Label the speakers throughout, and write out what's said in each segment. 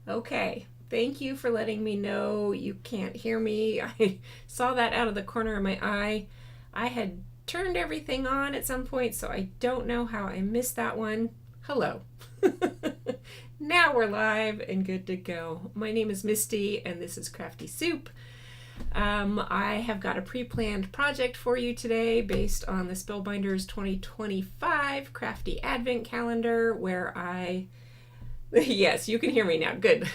Speaker 1: Okay, thank you for letting me know you can't hear me. I saw that out of the corner of my eye. I had turned everything on at some point, so I don't know how I missed that one. Hello. Now we're live and good to go. My name is Misty, and this is Crafty Soup. I have got a pre-planned project for you today based on the Spellbinders 2025 Crafty Advent Calendar, where I yes, you can hear me now. Good.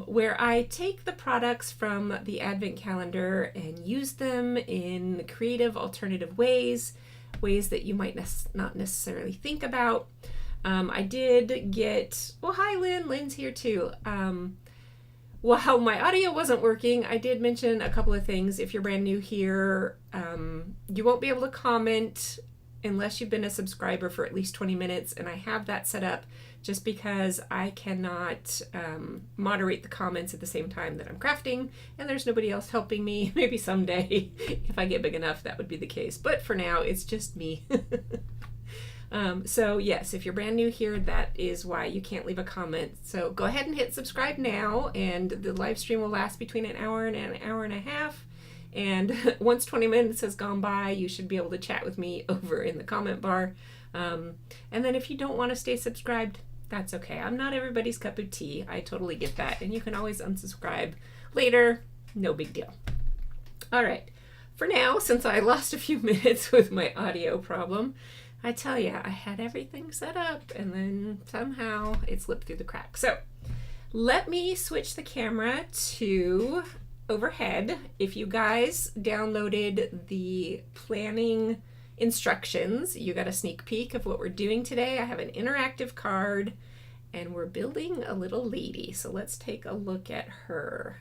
Speaker 1: Where I take the products from the Advent calendar and use them in creative, alternative ways, ways that you might not necessarily think about. I did get, well, hi, Lynn. Lynn's here too. While my audio wasn't working, I did mention a couple of things. If you're brand new here, you won't be able to comment unless you've been a subscriber for at least 20 minutes, and I have that set up just because I cannot moderate the comments at the same time that I'm crafting, and there's nobody else helping me. Maybe someday, if I get big enough, that would be the case. But for now, it's just me. So yes, if you're brand new here, that is why you can't leave a comment. So go ahead and hit subscribe now, and the live stream will last between an hour and an hour and a half. And once 20 minutes has gone by, you should be able to chat with me over in the comment bar. And then if you don't want to stay subscribed, that's okay. I'm not everybody's cup of tea. I totally get that. And you can always unsubscribe later. No big deal. All right. For now, since I lost a few minutes with my audio problem, I tell you, I had everything set up and then somehow it slipped through the cracks. So let me switch the camera to overhead. If you guys downloaded the planning instructions, you got a sneak peek of what we're doing today. I have an interactive card and we're building a little lady. So let's take a look at her.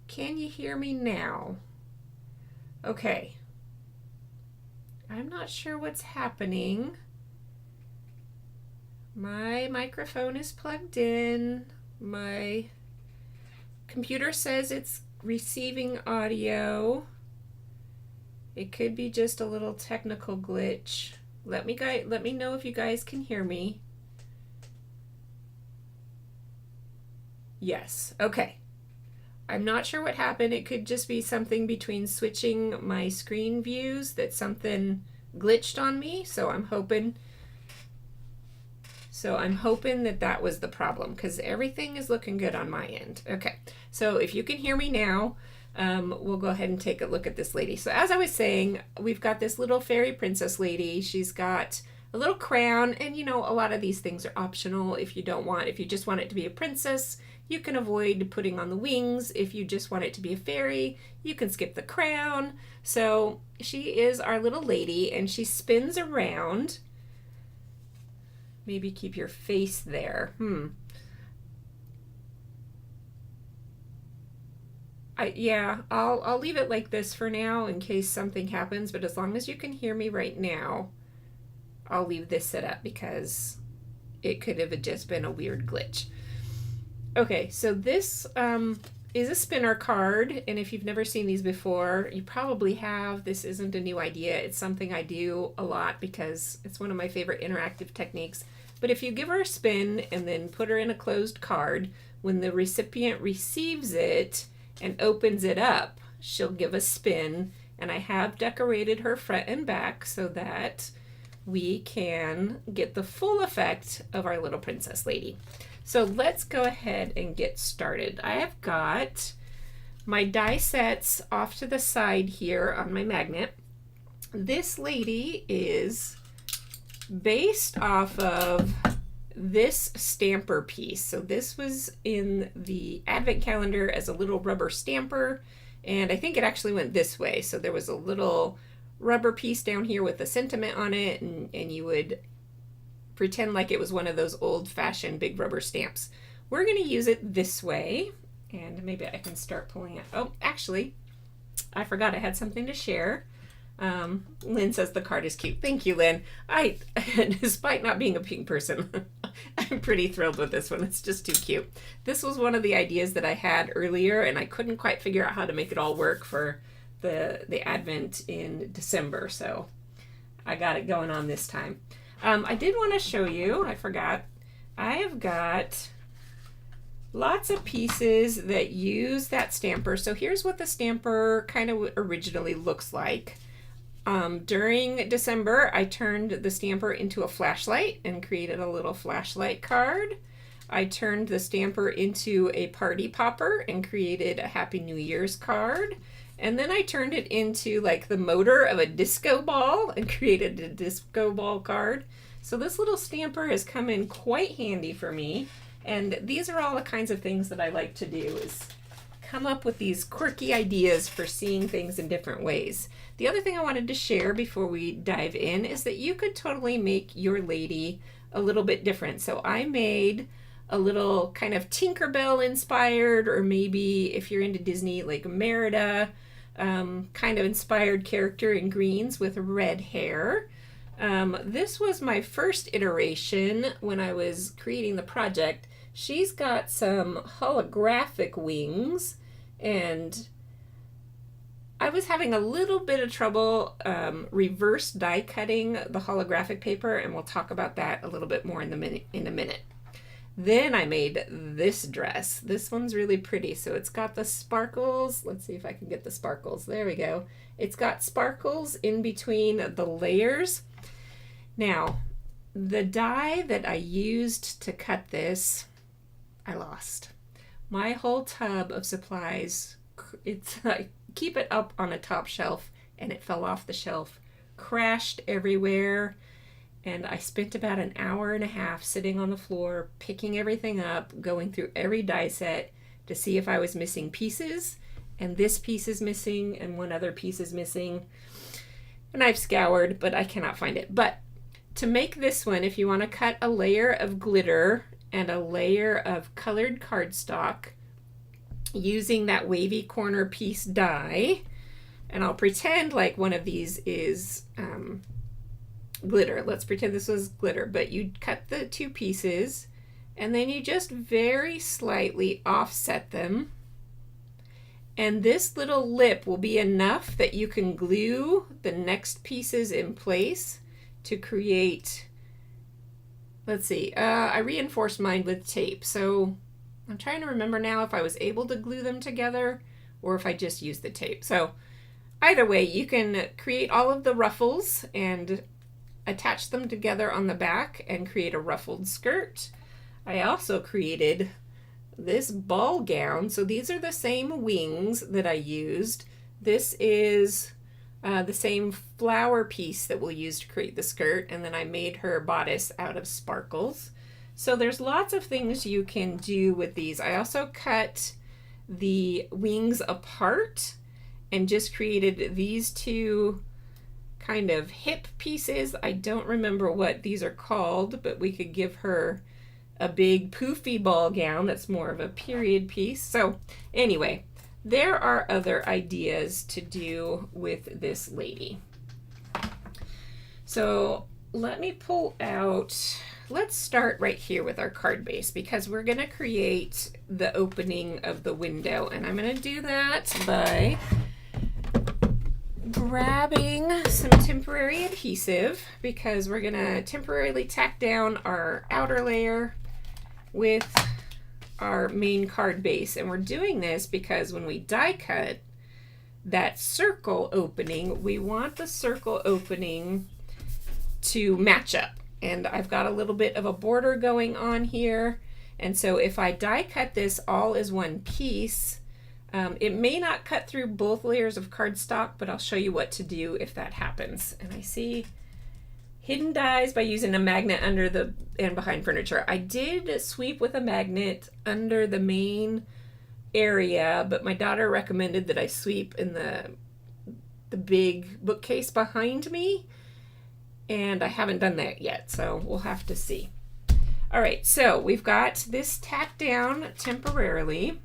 Speaker 1: Can you hear me now? Okay. I'm not sure what's happening. My microphone is plugged in. My computer says it's receiving audio. It could be just a little technical glitch. Let me know if you guys can hear me. Yes. Okay. I'm not sure what happened. It could just be something between switching my screen views that something glitched on me. So I'm hoping that that was the problem, because everything is looking good on my end. Okay. So if you can hear me now, we'll go ahead and take a look at this lady. So as I was saying, we've got this little fairy princess lady. She's got a little crown, and you know, a lot of these things are optional if you just want it to be a princess, you can avoid putting on the wings. If you just want it to be a fairy, you can skip the crown. So she is our little lady, and she spins around. Maybe keep your face there. I'll leave it like this for now in case something happens, but as long as you can hear me right now, I'll leave this set up because it could have just been a weird glitch. Okay, so this is a spinner card, and if you've never seen these before, you probably have. This isn't a new idea. It's something I do a lot because it's one of my favorite interactive techniques. But if you give her a spin and then put her in a closed card, when the recipient receives it and opens it up, she'll give a spin. And I have decorated her front and back so that we can get the full effect of our little princess lady. So let's go ahead and get started. I have got my die sets off to the side here on my magnet. This lady is based off of this stamper piece. So this was in the advent calendar as a little rubber stamper, and I think it actually went this way. So there was a little rubber piece down here with a sentiment on it, and you would pretend like it was one of those old-fashioned big rubber stamps. We're going to use it this way, and maybe I can start pulling it. Oh, actually, I forgot I had something to share. Lynn says the card is cute. Thank you, Lynn. Despite not being a pink person, I'm pretty thrilled with this one. It's just too cute. This was one of the ideas that I had earlier, and I couldn't quite figure out how to make it all work for the Advent in December, so I got it going on this time. I did want to show you, I forgot, I have got lots of pieces that use that stamper. So here's what the stamper kind of originally looks like. During December, I turned the stamper into a flashlight and created a little flashlight card. I turned the stamper into a party popper and created a Happy New Year's card. And then I turned it into like the motor of a disco ball and created a disco ball card. So this little stamper has come in quite handy for me. And these are all the kinds of things that I like to do, is come up with these quirky ideas for seeing things in different ways. The other thing I wanted to share before we dive in is that you could totally make your lady a little bit different. So I made a little kind of Tinkerbell inspired, or maybe if you're into Disney, like Merida, kind of inspired character in greens with red hair. This was my first iteration when I was creating the project. She's got some holographic wings, and I was having a little bit of trouble reverse die cutting the holographic paper, and we'll talk about that a little bit more in a minute. Then I made this dress. This one's really pretty. So it's got the sparkles. Let's see if I can get the sparkles. There we go. It's got sparkles in between the layers. Now, the die that I used to cut this, I lost. My whole tub of supplies, I keep it up on a top shelf, and it fell off the shelf, crashed everywhere. And I spent about an hour and a half sitting on the floor, picking everything up, going through every die set to see if I was missing pieces. And this piece is missing, and one other piece is missing. And I've scoured, but I cannot find it. But to make this one, if you want to cut a layer of glitter and a layer of colored cardstock using that wavy corner piece die, and I'll pretend like one of these is glitter. Let's pretend this was glitter, but you cut the two pieces and then you just very slightly offset them, and this little lip will be enough that you can glue the next pieces in place to create, let's see, I reinforced mine with tape, so I'm trying to remember now if I was able to glue them together or if I just used the tape. So either way, you can create all of the ruffles and attach them together on the back and create a ruffled skirt. I also created this ball gown. So these are the same wings that I used. This is the same flower piece that we'll use to create the skirt, and then I made her bodice out of sparkles. So there's lots of things you can do with these. I also cut the wings apart and just created these two kind of hip pieces. I don't remember what these are called, but we could give her a big poofy ball gown that's more of a period piece. So anyway, there are other ideas to do with this lady. So let me pull out, let's start right here with our card base because we're going to create the opening of the window, and I'm going to do that by grabbing some temporary adhesive because we're going to temporarily tack down our outer layer with our main card base. And we're doing this because when we die cut that circle opening, we want the circle opening to match up. And I've got a little bit of a border going on here. And so if I die cut this all as one piece, it may not cut through both layers of cardstock, but I'll show you what to do if that happens. And I see hidden dies by using a magnet under the and behind furniture. I did sweep with a magnet under the main area, but my daughter recommended that I sweep in the big bookcase behind me, and I haven't done that yet, so we'll have to see. All right, so we've got this tacked down temporarily.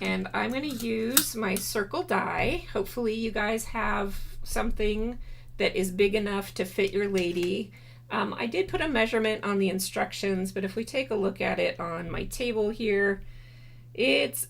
Speaker 1: And I'm going to use my circle die. Hopefully you guys have something that is big enough to fit your lady. I did put a measurement on the instructions, but if we take a look at it on my table here, it's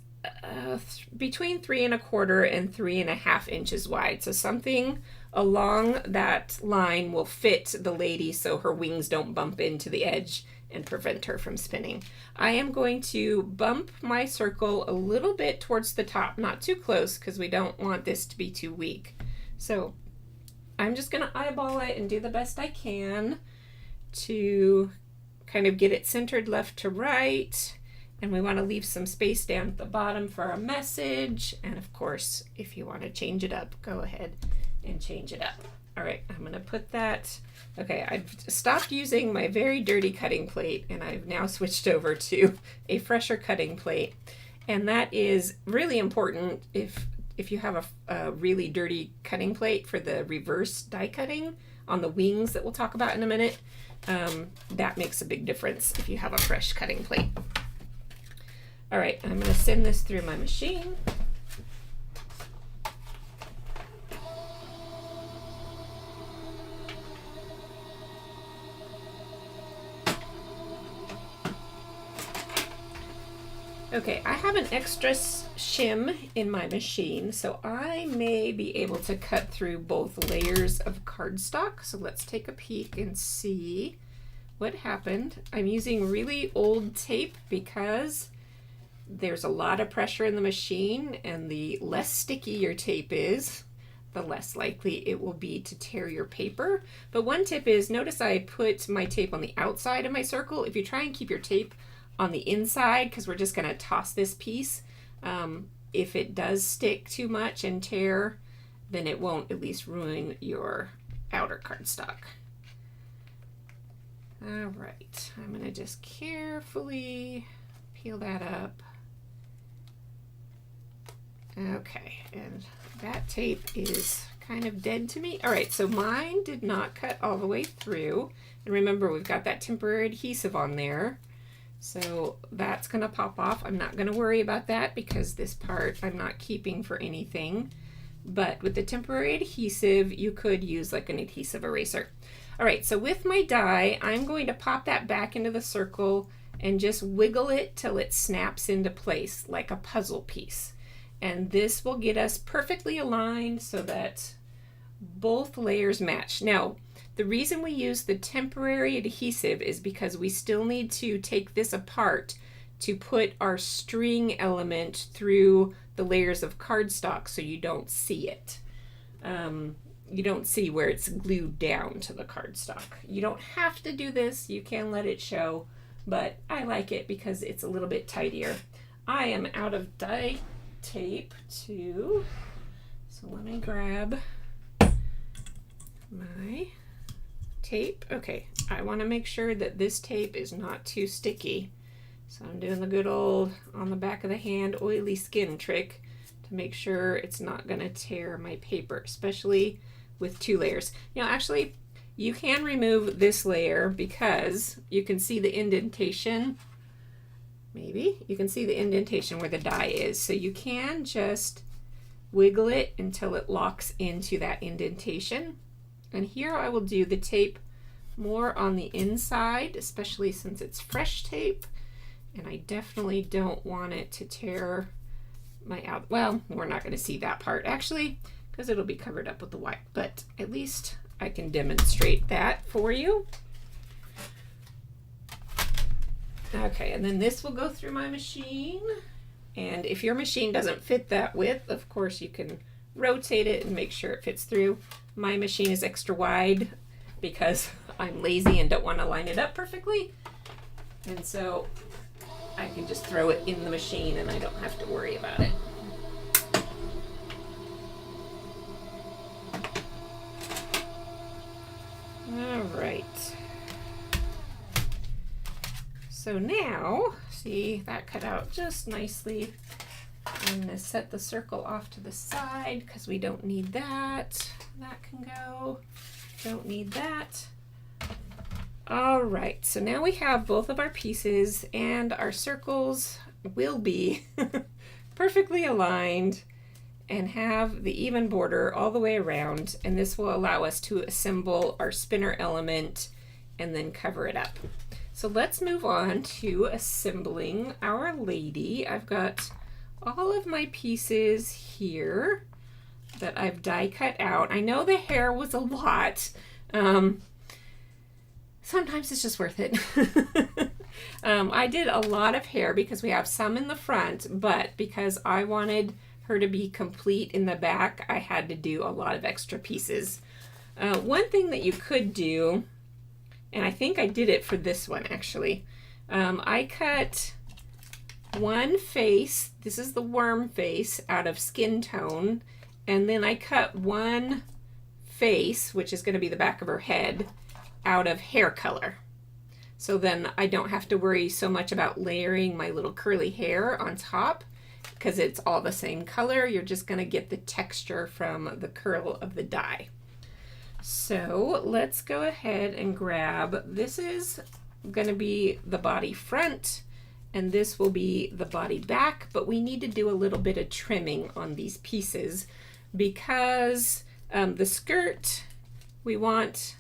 Speaker 1: between 3 1/4 and 3 1/2 inches wide. So something along that line will fit the lady so her wings don't bump into the edge and prevent her from spinning. I am going to bump my circle a little bit towards the top, not too close because we don't want this to be too weak. So I'm just going to eyeball it and do the best I can to kind of get it centered left to right. And we want to leave some space down at the bottom for our message. And of course, if you want to change it up, go ahead and change it up. All right, I'm going to put that. Okay, I've stopped using my very dirty cutting plate and I've now switched over to a fresher cutting plate. And that is really important if you have a really dirty cutting plate for the reverse die cutting on the wings that we'll talk about in a minute. That makes a big difference if you have a fresh cutting plate. All right, I'm going to send this through my machine. Okay, I have an extra shim in my machine, so I may be able to cut through both layers of cardstock. So let's take a peek and see what happened. I'm using really old tape because there's a lot of pressure in the machine, and the less sticky your tape is, the less likely it will be to tear your paper. But one tip is, notice I put my tape on the outside of my circle. If you try and keep your tape on the inside, because we're just going to toss this piece, if it does stick too much and tear, then it won't at least ruin your outer cardstock. All right, I'm going to just carefully peel that up. Okay, and that tape is kind of dead to me. All right, so mine did not cut all the way through. And remember, we've got that temporary adhesive on there. So that's going to pop off. I'm not going to worry about that because this part I'm not keeping for anything. But with the temporary adhesive, you could use like an adhesive eraser. All right, so with my die, I'm going to pop that back into the circle and just wiggle it till it snaps into place like a puzzle piece. And this will get us perfectly aligned so that both layers match. Now, the reason we use the temporary adhesive is because we still need to take this apart to put our string element through the layers of cardstock so you don't see it. You don't see where it's glued down to the cardstock. You don't have to do this, you can let it show, but I like it because it's a little bit tidier. I am out of die tape too, so let me grab my tape. Okay, I want to make sure that this tape is not too sticky. So I'm doing the good old on the back of the hand oily skin trick to make sure it's not going to tear my paper, especially with 2 layers. Now actually you can remove this layer because you can see the indentation. Maybe you can see the indentation where the die is. So you can just wiggle it until it locks into that indentation. And here I will do the tape more on the inside, especially since it's fresh tape, and I definitely don't want it to tear my out. Well, we're not going to see that part actually because it'll be covered up with the white, but at least I can demonstrate that for you. Okay, and then this will go through my machine, and if your machine doesn't fit that width, of course you can rotate it and make sure it fits through. My machine is extra wide because I'm lazy and don't want to line it up perfectly, and so I can just throw it in the machine and I don't have to worry about it. All right. So now, see, that cut out just nicely. I'm going to set the circle off to the side because we don't need that. That can go. Don't need that. All right, so now we have both of our pieces and our circles will be perfectly aligned and have the even border all the way around, and this will allow us to assemble our spinner element and then cover it up. So let's move on to assembling our lady. I've got all of my pieces here that I've die cut out. I know the hair was a lot. Sometimes it's just worth it. I did a lot of hair because we have some in the front, but because I wanted her to be complete in the back, I had to do a lot of extra pieces. One thing that you could do, and I think I did it for this one actually, I cut one face, this is the worm face, out of skin tone, and then I cut one face, which is going to be the back of her head, out of hair color. So then I don't have to worry so much about layering my little curly hair on top because it's all the same color. You're just going to get the texture from the curl of the dye. So let's go ahead and grab, this is going to be the body front and this will be the body back, but we need to do a little bit of trimming on these pieces because the skirt, we want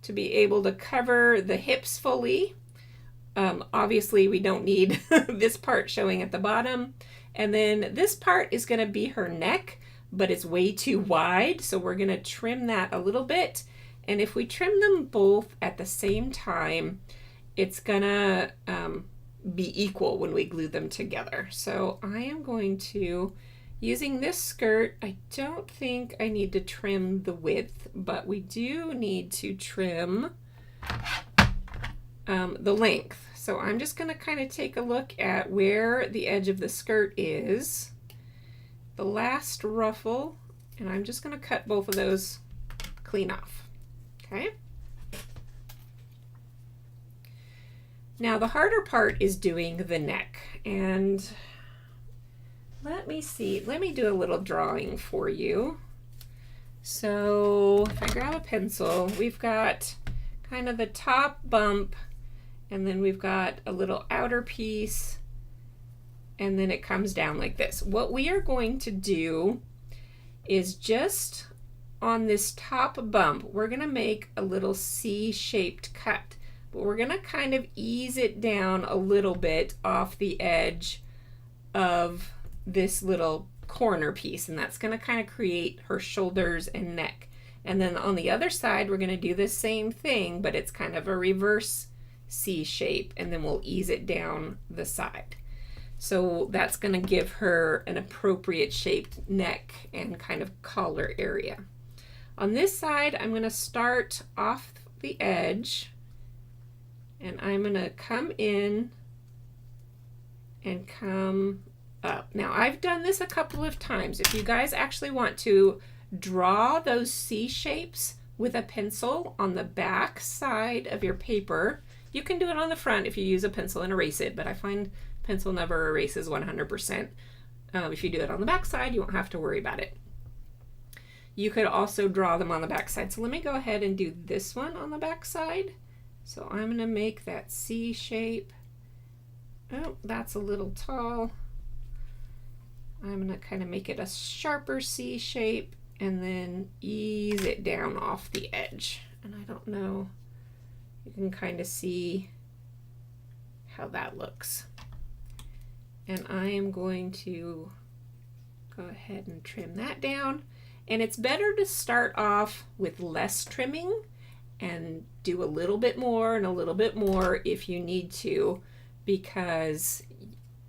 Speaker 1: to be able to cover the hips fully. Obviously we don't need this part showing at the bottom. And then this part is going to be her neck, but it's way too wide. So we're going to trim that a little bit. And if we trim them both at the same time, it's going to be equal when we glue them together. So I am going to, using this skirt, I don't think I need to trim the width, but we do need to trim the length. So I'm just going to kind of take a look at where the edge of the skirt is, the last ruffle, and I'm just going to cut both of those clean off. Okay. Now the harder part is doing the neck, and let me see, let me do a little drawing for you. So if I grab a pencil, we've got kind of the top bump, and then we've got a little outer piece, and then it comes down like this. What we are going to do is just on this top bump, we're going to make a little C-shaped cut, but we're going to kind of ease it down a little bit off the edge of this little corner piece, and that's going to kind of create her shoulders and neck. And then on the other side, we're going to do the same thing, but it's kind of a reverse C shape, and then we'll ease it down the side. So that's going to give her an appropriate shaped neck and kind of collar area. On this side, I'm going to start off the edge, and I'm going to come in and come up. Now I've done this a couple of times. If you guys actually want to draw those C shapes with a pencil on the back side of your paper, you can do it on the front if you use a pencil and erase it, but I find pencil never erases 100%. If you do it on the back side, you won't have to worry about it. You could also draw them on the back side. So let me go ahead and do this one on the back side. So I'm going to make that C shape. Oh, that's a little tall. I'm going to kind of make it a sharper C shape and then ease it down off the edge. And I don't know You can kind of see how that looks. And I am going to go ahead and trim that down. And it's better to start off with less trimming and do a little bit more and a little bit more if you need to, because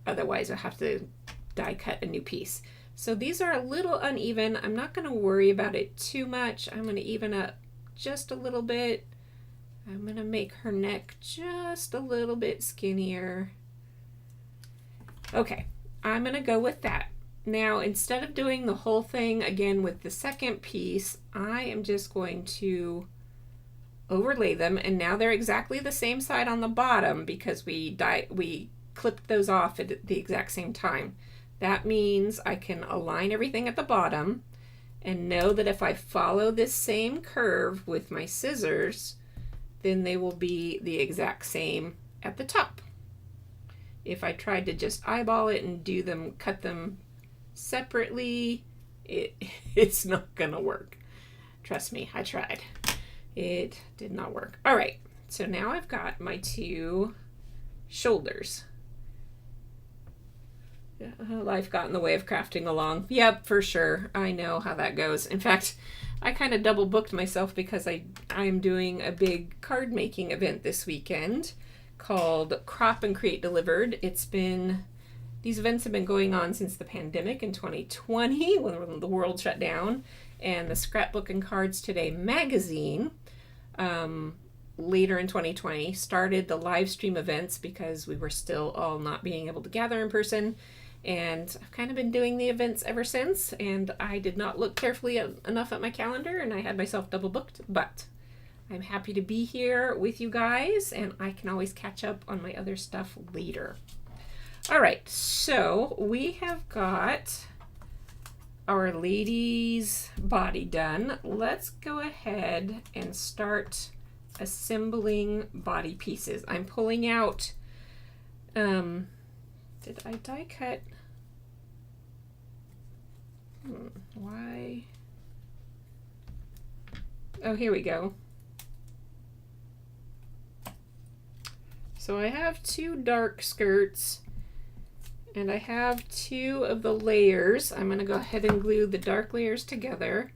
Speaker 1: otherwise you'll have to die cut a new piece. So these are a little uneven. I'm not going to worry about it too much. I'm going to even up just a little bit. I'm going to make her neck just a little bit skinnier. Okay, I'm going to go with that. Now, instead of doing the whole thing again with the second piece, I am just going to overlay them, and now they're exactly the same side on the bottom because we clipped those off at the exact same time. That means I can align everything at the bottom and know that if I follow this same curve with my scissors, then they will be the exact same at the top. If I tried to just eyeball it and do them, cut them separately, it's not gonna work. Trust me, I tried. It did not work. All right, so now I've got my two shoulders. Life got in the way of crafting along. Yep, for sure. I know how that goes. In fact, I kind of double booked myself because I'm doing a big card making event this weekend called Crop and Create Delivered. These events have been going on since the pandemic in 2020 when the world shut down, and the Scrapbook and Cards Today magazine later in 2020 started the live stream events because we were still all not being able to gather in person. And I've kind of been doing the events ever since, and I did not look carefully enough at my calendar, and I had myself double booked, but I'm happy to be here with you guys, and I can always catch up on my other stuff later. All right, so we have got our lady's body done. Let's go ahead and start assembling body pieces. I'm pulling out, did I die cut? Why? Oh, here we go. So I have two dark skirts and I have two of the layers. I'm going to go ahead and glue the dark layers together.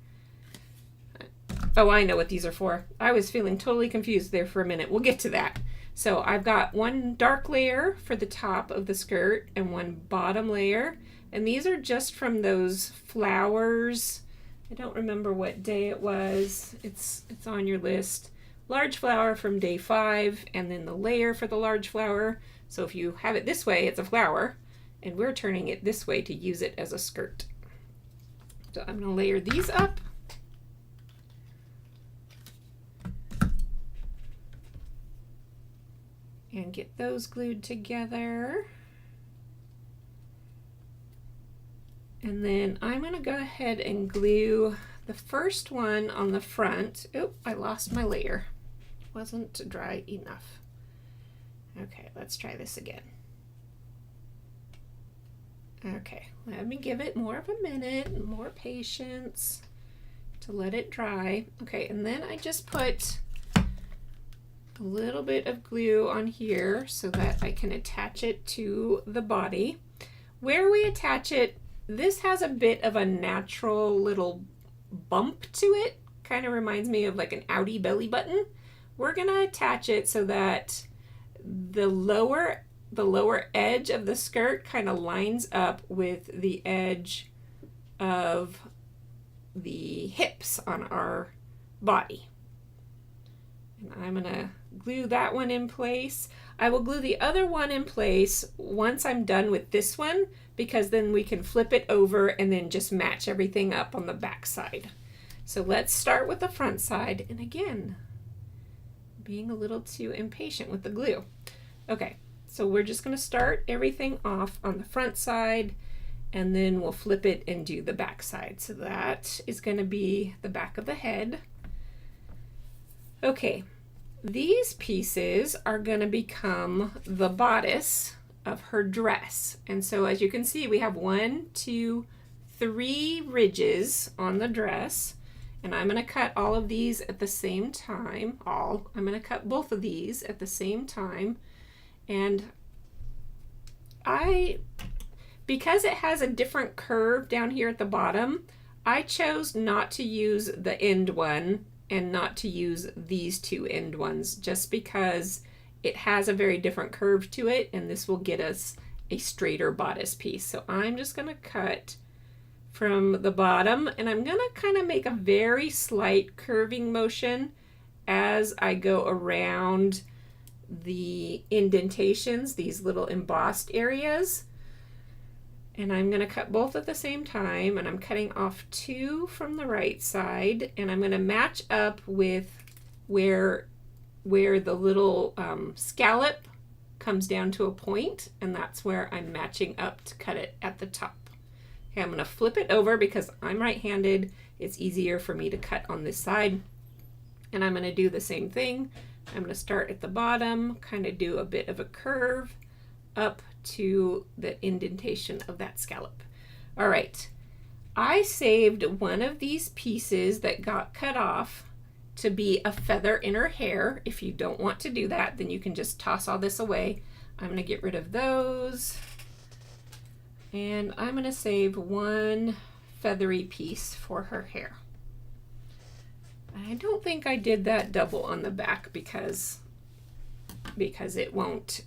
Speaker 1: Oh, I know what these are for. I was feeling totally confused there for a minute. We'll get to that. So I've got one dark layer for the top of the skirt and one bottom layer. And these are just from those flowers. I don't remember what day it was. It's on your list. Large flower from day 5, and then the layer for the large flower. So if you have it this way, it's a flower. And we're turning it this way to use it as a skirt. So I'm going to layer these up. And get those glued together. And then I'm going to go ahead and glue the first one on the front. Oh, I lost my layer. Wasn't dry enough. Okay, let's try this again. Okay, let me give it more of a minute, more patience to let it dry. Okay, and then I just put a little bit of glue on here so that I can attach it to the body. Where we attach it, this has a bit of a natural little bump to it. Kind of reminds me of like an Audi belly button. We're gonna attach it so that the lower edge of the skirt kind of lines up with the edge of the hips on our body. And I'm gonna glue that one in place. I will glue the other one in place once I'm done with this one, because then we can flip it over and then just match everything up on the back side. So let's start with the front side. And again, being a little too impatient with the glue. Okay, so we're just going to start everything off on the front side, and then we'll flip it and do the back side. So that is going to be the back of the head. Okay, these pieces are going to become the bodice of her dress. And so as you can see, we have 1, 2, 3 ridges on the dress, And I'm going to cut all of these at the same time. I'm going to cut both of these at the same time. And because it has a different curve down here at the bottom, I chose not to use the end one and not to use these two end ones, just because it has a very different curve to it, and this will get us a straighter bodice piece. So I'm just going to cut from the bottom, and I'm going to kind of make a very slight curving motion as I go around the indentations, these little embossed areas. And I'm going to cut both at the same time, and I'm cutting off 2 from the right side, and I'm going to match up with where the little scallop comes down to a point, and that's where I'm matching up to cut it at the top. Okay, I'm going to flip it over because I'm right-handed. It's easier for me to cut on this side, and I'm going to do the same thing. I'm going to start at the bottom, kind of do a bit of a curve up to the indentation of that scallop. All right, I saved one of these pieces that got cut off to be a feather in her hair. If you don't want to do that, then you can just toss all this away. I'm going to get rid of those, and I'm going to save one feathery piece for her hair. I don't think I did that double on the back because it won't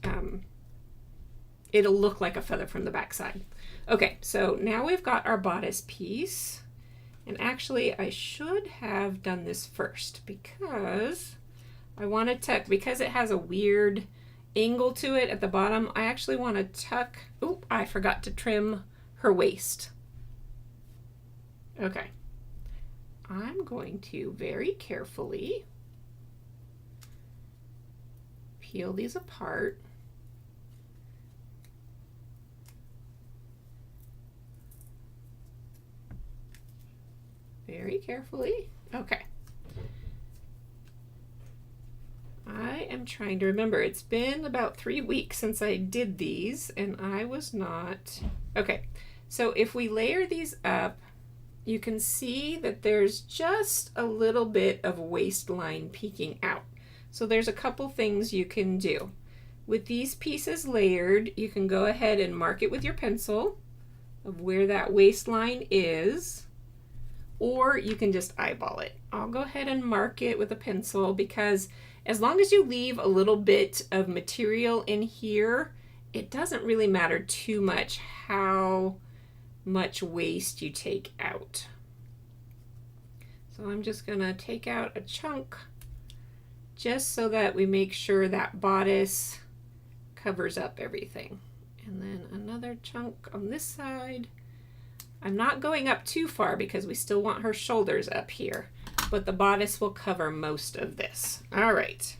Speaker 1: it'll look like a feather from the back side. Okay, so now we've got our bodice piece, and actually I should have done this first because I want to tuck, because it has a weird angle to it at the bottom, I actually want to tuck, I forgot to trim her waist. Okay, I'm going to very carefully peel these apart. Very carefully. Okay. I am trying to remember. It's been about 3 weeks since I did these, and I was not... Okay, so if we layer these up, you can see that there's just a little bit of waistline peeking out. So there's a couple things you can do. With these pieces layered, you can go ahead and mark it with your pencil of where that waistline is, or you can just eyeball it. I'll go ahead and mark it with a pencil because as long as you leave a little bit of material in here, it doesn't really matter too much how much waste you take out. So I'm just gonna take out a chunk just so that we make sure that bodice covers up everything. And then another chunk on this side. I'm not going up too far because we still want her shoulders up here, but the bodice will cover most of this. All right,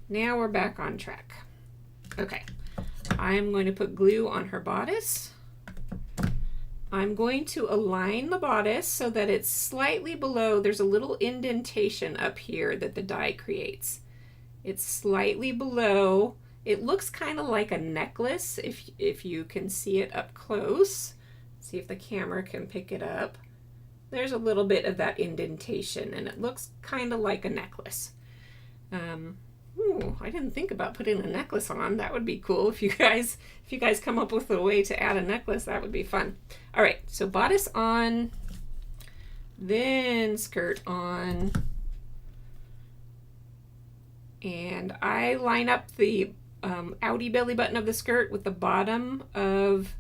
Speaker 1: now we're back on track. Okay, I'm going to put glue on her bodice. I'm going to align the bodice so that it's slightly below. There's a little indentation up here that the die creates. It's slightly below. It looks kind of like a necklace if you can see it up close. See if the camera can pick it up. There's a little bit of that indentation, and it looks kind of like a necklace. I didn't think about putting a necklace on. That would be cool. If you guys come up with a way to add a necklace, that would be fun. All right, so bodice on, then skirt on, and I line up the outie belly button of the skirt with the bottom of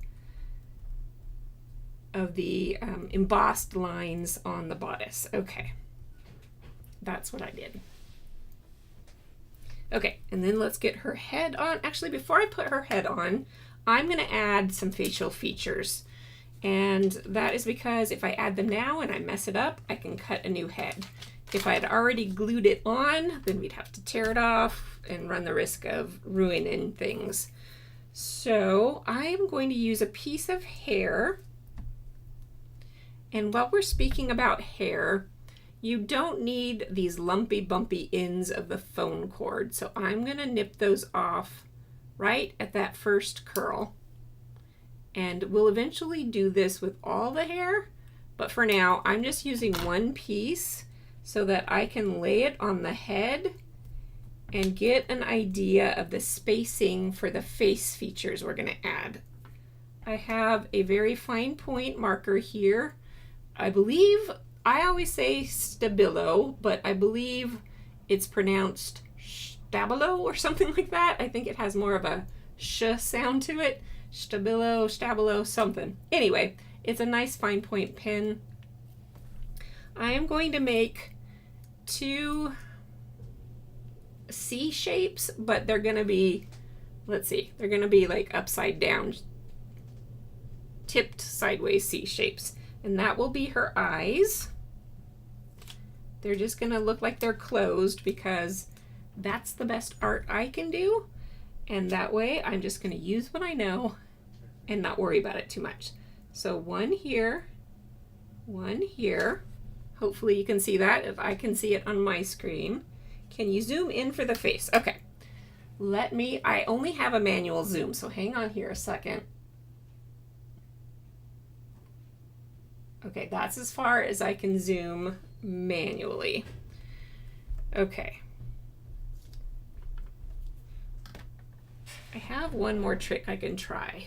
Speaker 1: the embossed lines on the bodice. Okay, that's what I did. Okay, and then let's get her head on. Actually, before I put her head on, I'm going to add some facial features. And that is because if I add them now and I mess it up, I can cut a new head. If I had already glued it on, then we'd have to tear it off and run the risk of ruining things. So I am going to use a piece of hair. And while we're speaking about hair, you don't need these lumpy, bumpy ends of the phone cord. So I'm going to nip those off right at that first curl. And we'll eventually do this with all the hair. But for now, I'm just using one piece so that I can lay it on the head and get an idea of the spacing for the face features we're going to add. I have a very fine point marker here. I believe, I always say Stabilo, but I believe it's pronounced Stabilo or something like that. I think it has more of a sh sound to it. Stabilo, Stabilo, something. Anyway, it's a nice fine point pen. I am going to make 2 C shapes, but they're going to be, let's see, they're going to be like upside down, tipped sideways C shapes. And that will be her eyes. They're just going to look like they're closed because that's the best art I can do. And that way I'm just going to use what I know and not worry about it too much. So 1 here, 1 here. Hopefully you can see that if I can see it on my screen. Can you zoom in for the face? Okay. I only have a manual zoom, so hang on here a second. Okay, that's as far as I can zoom manually. Okay. I have one more trick I can try.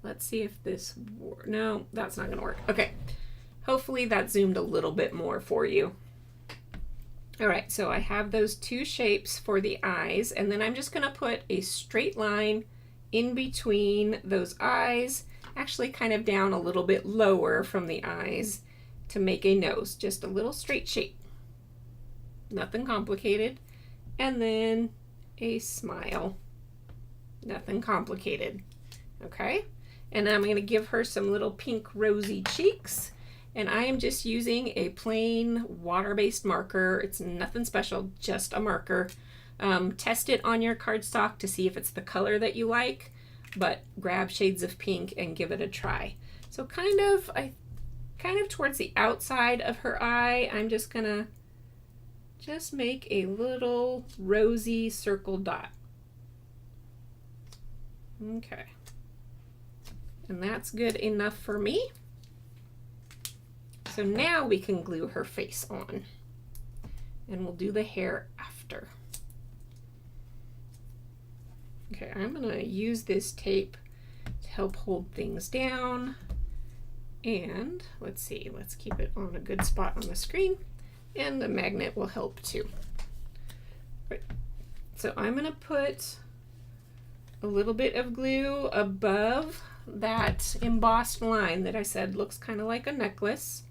Speaker 1: Let's see if this works. No, that's not going to work. Okay. Hopefully that zoomed a little bit more for you. All right, so I have those 2 shapes for the eyes, and then I'm just going to put a straight line in between those eyes, actually kind of down a little bit lower from the eyes to make a nose, just a little straight shape. Nothing complicated. And then a smile. Nothing complicated. Okay? And I'm going to give her some little pink rosy cheeks. And I am just using a plain water-based marker. It's nothing special, just a marker. Test it on your cardstock to see if it's the color that you like, but grab shades of pink and give it a try. So kind of towards the outside of her eye, I'm just gonna make a little rosy circle dot. Okay. And that's good enough for me. So now we can glue her face on, and we'll do the hair after. Okay, I'm gonna use this tape to help hold things down. And let's see, let's keep it on a good spot on the screen, and the magnet will help too. Right. So I'm gonna put a little bit of glue above that embossed line that I said looks kind of like a necklace.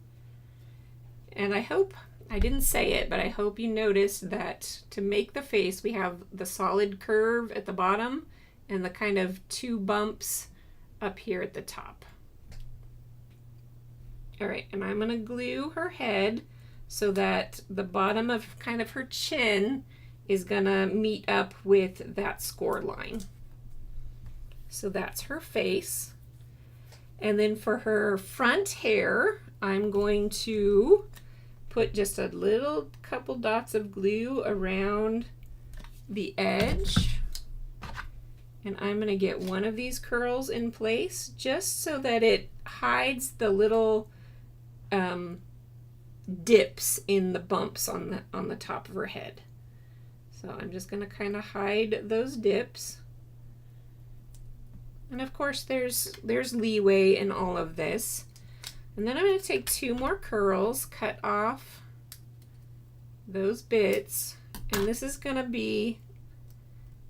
Speaker 1: And I hope, I didn't say it, but I hope you noticed that to make the face, we have the solid curve at the bottom and the kind of 2 bumps up here at the top. All right, and I'm gonna glue her head so that the bottom of kind of her chin is gonna meet up with that score line. So that's her face. And then for her front hair, I'm going to put just a little couple dots of glue around the edge. And I'm going to get one of these curls in place just so that it hides the little dips in the bumps on the top of her head. So I'm just going to kind of hide those dips. And of course there's leeway in all of this. And then I'm going to take 2 more curls, cut off those bits, and this is going to be,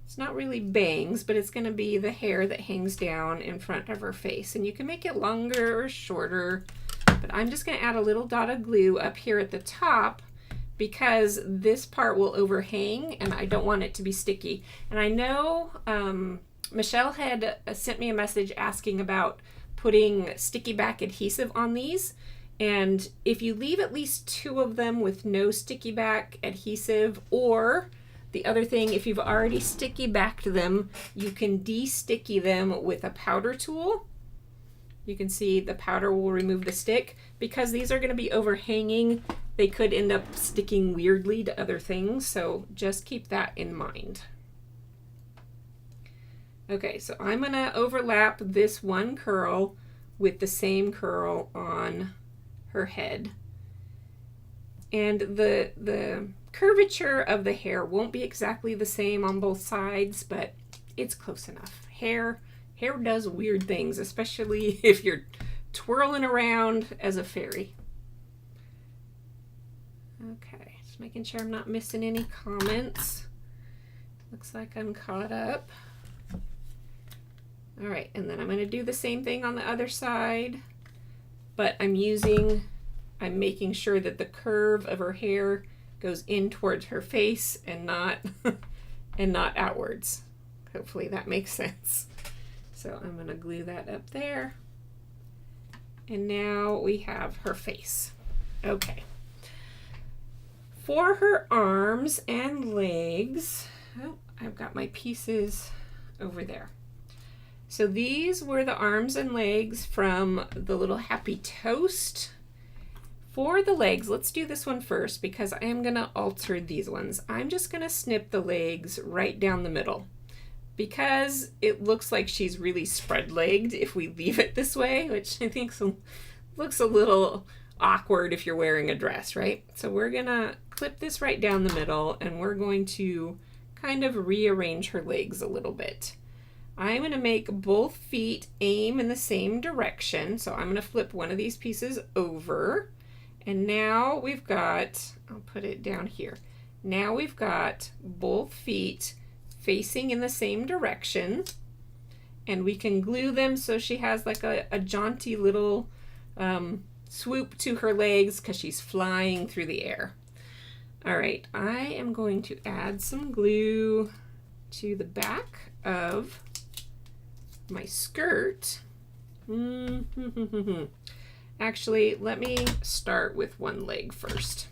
Speaker 1: it's not really bangs, but it's going to be the hair that hangs down in front of her face. And you can make it longer or shorter, but I'm just going to add a little dot of glue up here at the top because this part will overhang and I don't want it to be sticky. And I know Michelle had sent me a message asking about putting sticky back adhesive on these, and if you leave at least 2 of them with no sticky back adhesive, or the other thing, if you've already sticky backed them, you can de-sticky them with a powder tool. You can see the powder will remove the stick. Because these are going to be overhanging, they could end up sticking weirdly to other things, so just keep that in mind. Okay, so I'm going to overlap this one curl with the same curl on her head. And the curvature of the hair won't be exactly the same on both sides, but it's close enough. Hair does weird things, especially if you're twirling around as a fairy. Okay, just making sure I'm not missing any comments. Looks like I'm caught up. All right, and then I'm going to do the same thing on the other side, but I'm making sure that the curve of her hair goes in towards her face and not outwards. Hopefully that makes sense. So I'm going to glue that up there. And now we have her face. Okay. For her arms and legs, oh, I've got my pieces over there. So these were the arms and legs from the little Happy Toast. For the legs, let's do this one first because I am going to alter these ones. I'm just going to snip the legs right down the middle because it looks like she's really spread-legged if we leave it this way, which I think looks a little awkward if you're wearing a dress, right? So we're going to clip this right down the middle and we're going to kind of rearrange her legs a little bit. I'm going to make both feet aim in the same direction. So I'm going to flip one of these pieces over. And now we've got, I'll put it down here. Now we've got both feet facing in the same direction. And we can glue them so she has like a jaunty little swoop to her legs because she's flying through the air. All right, I am going to add some glue to the back of my skirt. Actually, let me start with one leg first.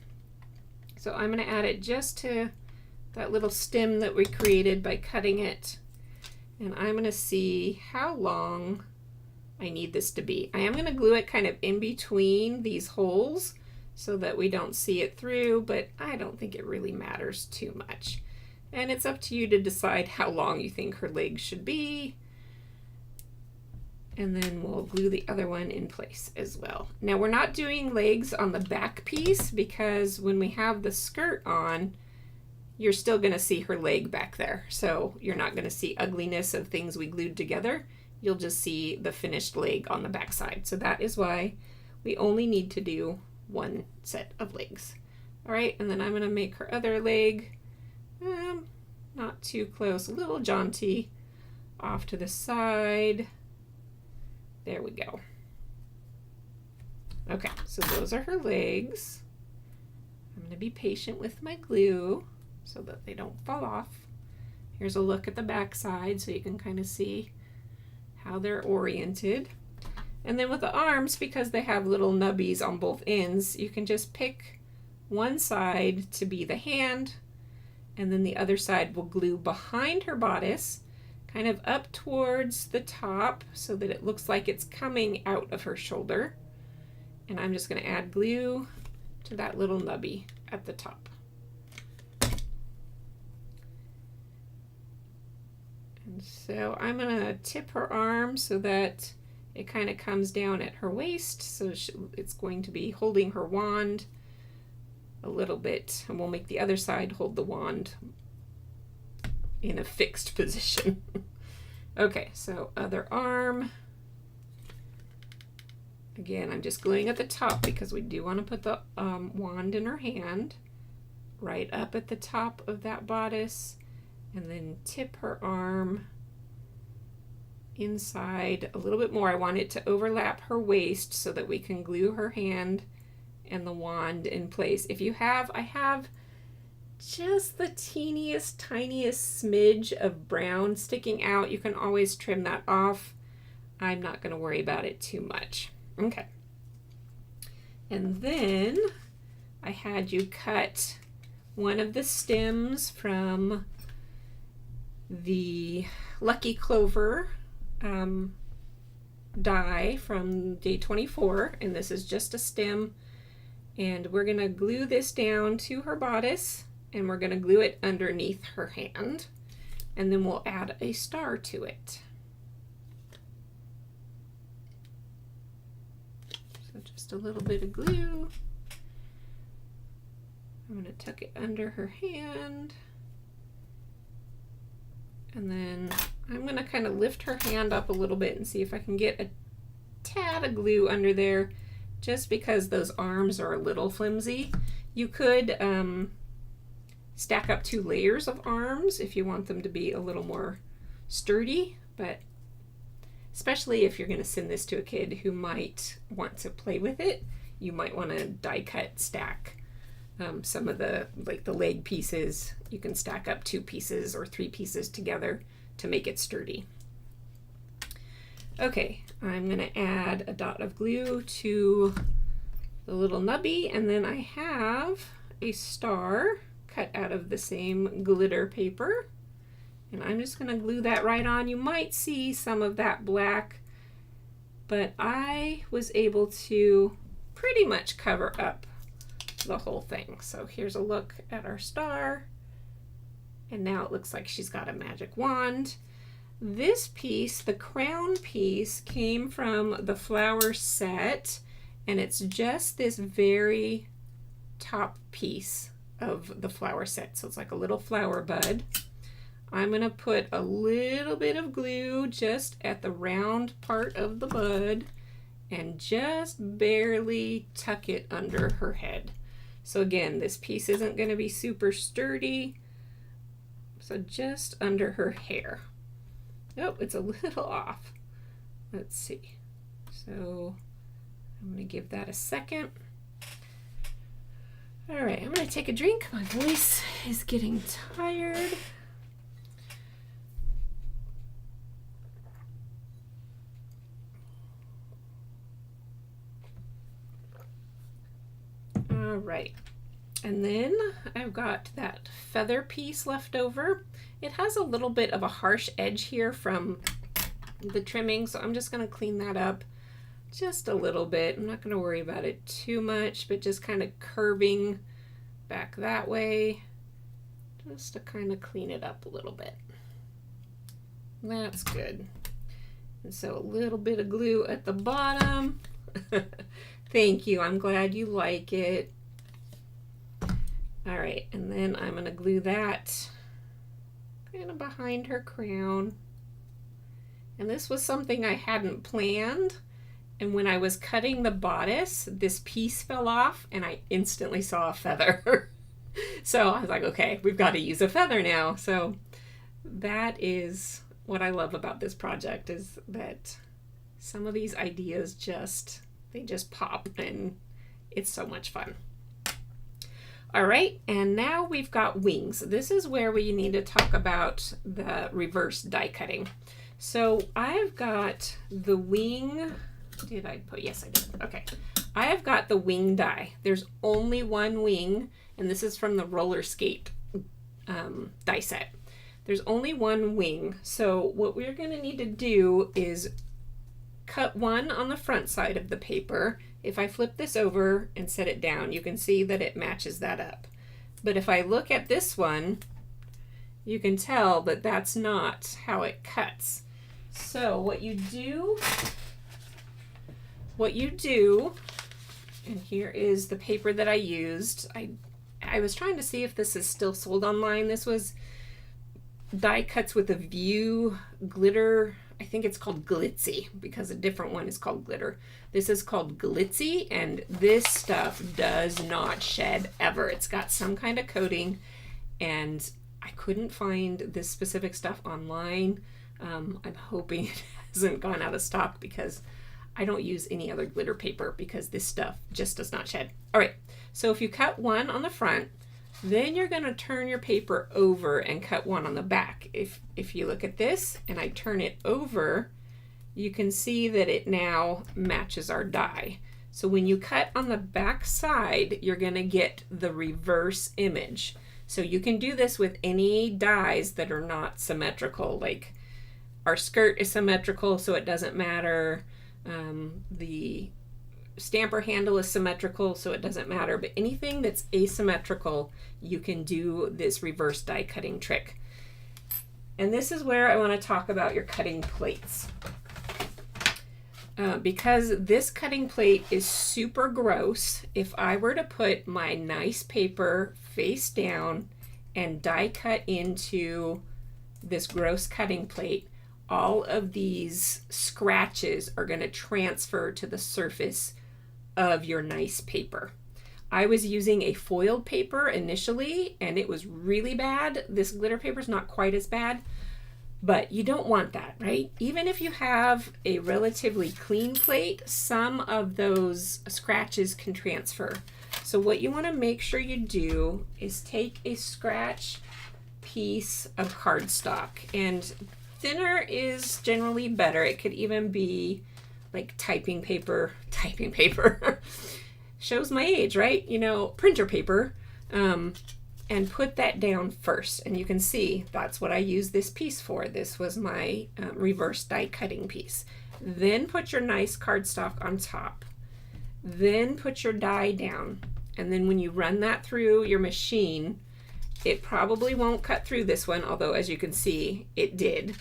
Speaker 1: So I'm going to add it just to that little stem that we created by cutting it. And I'm going to see how long I need this to be. I am going to glue it kind of in between these holes so that we don't see it through, but I don't think it really matters too much. And it's up to you to decide how long you think her legs should be. And then we'll glue the other one in place as well. Now we're not doing legs on the back piece because when we have the skirt on, you're still going to see her leg back there. So you're not going to see ugliness of things we glued together. You'll just see the finished leg on the back side. So that is why we only need to do one set of legs. All right, and then I'm going to make her other leg not too close, a little jaunty off to the side. There we go. Okay, so those are her legs. I'm going to be patient with my glue so that they don't fall off. Here's a look at the back side so you can kind of see how they're oriented. And then with the arms, because they have little nubbies on both ends, you can just pick one side to be the hand, and then the other side will glue behind her bodice, kind of up towards the top so that it looks like it's coming out of her shoulder. And I'm just going to add glue to that little nubby at the top. And so I'm going to tip her arm so that it kind of comes down at her waist. So it's going to be holding her wand a little bit. And we'll make the other side hold the wand in a fixed position. Okay, so other arm. Again, I'm just gluing at the top because we do want to put the wand in her hand right up at the top of that bodice, and then tip her arm inside a little bit more. I want it to overlap her waist so that we can glue her hand and the wand in place. I have just the teeniest, tiniest smidge of brown sticking out. You can always trim that off. I'm not going to worry about it too much. Okay. And then I had you cut one of the stems from the Lucky Clover die from day 24, and this is just a stem, and we're going to glue this down to her bodice, and we're going to glue it underneath her hand, and then we'll add a star to it. So just a little bit of glue. I'm going to tuck it under her hand. And then I'm going to kind of lift her hand up a little bit and see if I can get a tad of glue under there, just because those arms are a little flimsy. You could stack up 2 layers of arms if you want them to be a little more sturdy, but especially if you're going to send this to a kid who might want to play with it, you might want to die cut stack some of the, like the leg pieces. You can stack up 2 pieces or 3 pieces together to make it sturdy. Okay, I'm going to add a dot of glue to the little nubby, and then I have a star cut out of the same glitter paper, and I'm just going to glue that right on. You might see some of that black, but I was able to pretty much cover up the whole thing. So here's a look at our star, and now it looks like she's got a magic wand. This piece, the crown piece, came from the flower set, and it's just this very top piece of the flower set. So it's like a little flower bud. I'm going to put a little bit of glue just at the round part of the bud and just barely tuck it under her head. So again, this piece isn't going to be super sturdy, so just under her hair. Oh, it's a little off. Let's see. So I'm going to give that a second. All right, I'm going to take a drink. My voice is getting tired. All right, and then I've got that feather piece left over. It has a little bit of a harsh edge here from the trimming, so I'm just going to clean that up just a little bit. I'm not going to worry about it too much, but just kind of curving back that way just to kind of clean it up a little bit. That's good. And so a little bit of glue at the bottom. Thank you. I'm glad you like it. All right, and then I'm going to glue that kind of behind her crown. And this was something I hadn't planned. And when I was cutting the bodice, this piece fell off and I instantly saw a feather. So I was like, okay, we've got to use a feather now. So that is what I love about this project, is that some of these ideas they just pop, and it's so much fun. All right, and now we've got wings. This is where we need to talk about the reverse die cutting. So I've got the wing, did I put, yes I did, okay. I have got the wing die. There's only one wing, and this is from the roller skate die set. There's only one wing, so what we're gonna need to do is cut one on the front side of the paper. If I flip this over and set it down, you can see that it matches that up. But if I look at this one, you can tell that that's not how it cuts. So what you do, and here is the paper that I used. I was trying to see if this is still sold online. This was Die Cuts with a View glitter. I think it's called Glitzy because a different one is called glitter. This is called Glitzy, and this stuff does not shed ever. It's got some kind of coating, and I couldn't find this specific stuff online. I'm hoping it hasn't gone out of stock because I don't use any other glitter paper because this stuff just does not shed. All right, so if you cut one on the front, then you're going to turn your paper over and cut one on the back. If you look at this and I turn it over, you can see that it now matches our die. So when you cut on the back side, you're going to get the reverse image. So you can do this with any dies that are not symmetrical, like our skirt is symmetrical, so it doesn't matter. The stamper handle is symmetrical, so it doesn't matter, but anything that's asymmetrical, you can do this reverse die cutting trick. And this is where I want to talk about your cutting plates. Because this cutting plate is super gross, if I were to put my nice paper face down and die cut into this gross cutting plate, all of these scratches are going to transfer to the surface of your nice paper. I was using a foiled paper initially and it was really bad. This glitter paper is not quite as bad, but you don't want that, right? Even if you have a relatively clean plate, some of those scratches can transfer. So what you want to make sure you do is take a scratch piece of cardstock, and thinner is generally better. It could even be like typing paper shows my age, right? You know, printer paper, and put that down first. And you can see that's what I used this piece for. This was my reverse die cutting piece. Then put your nice cardstock on top. Then put your die down. And then when you run that through your machine, it probably won't cut through this one, although as you can see, it did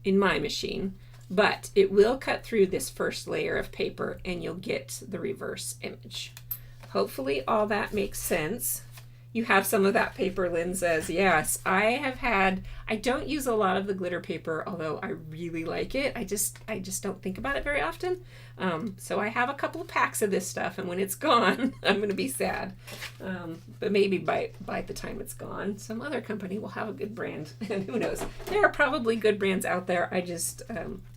Speaker 1: in my machine. But it will cut through this first layer of paper and you'll get the reverse image. Hopefully all that makes sense. You have some of that paper, Lynn says. Yes, I don't use a lot of the glitter paper, although I really like it. I just don't think about it very often. So I have a couple of packs of this stuff, and when it's gone, I'm going to be sad. But maybe by the time it's gone, some other company will have a good brand, and who knows? There are probably good brands out there. I just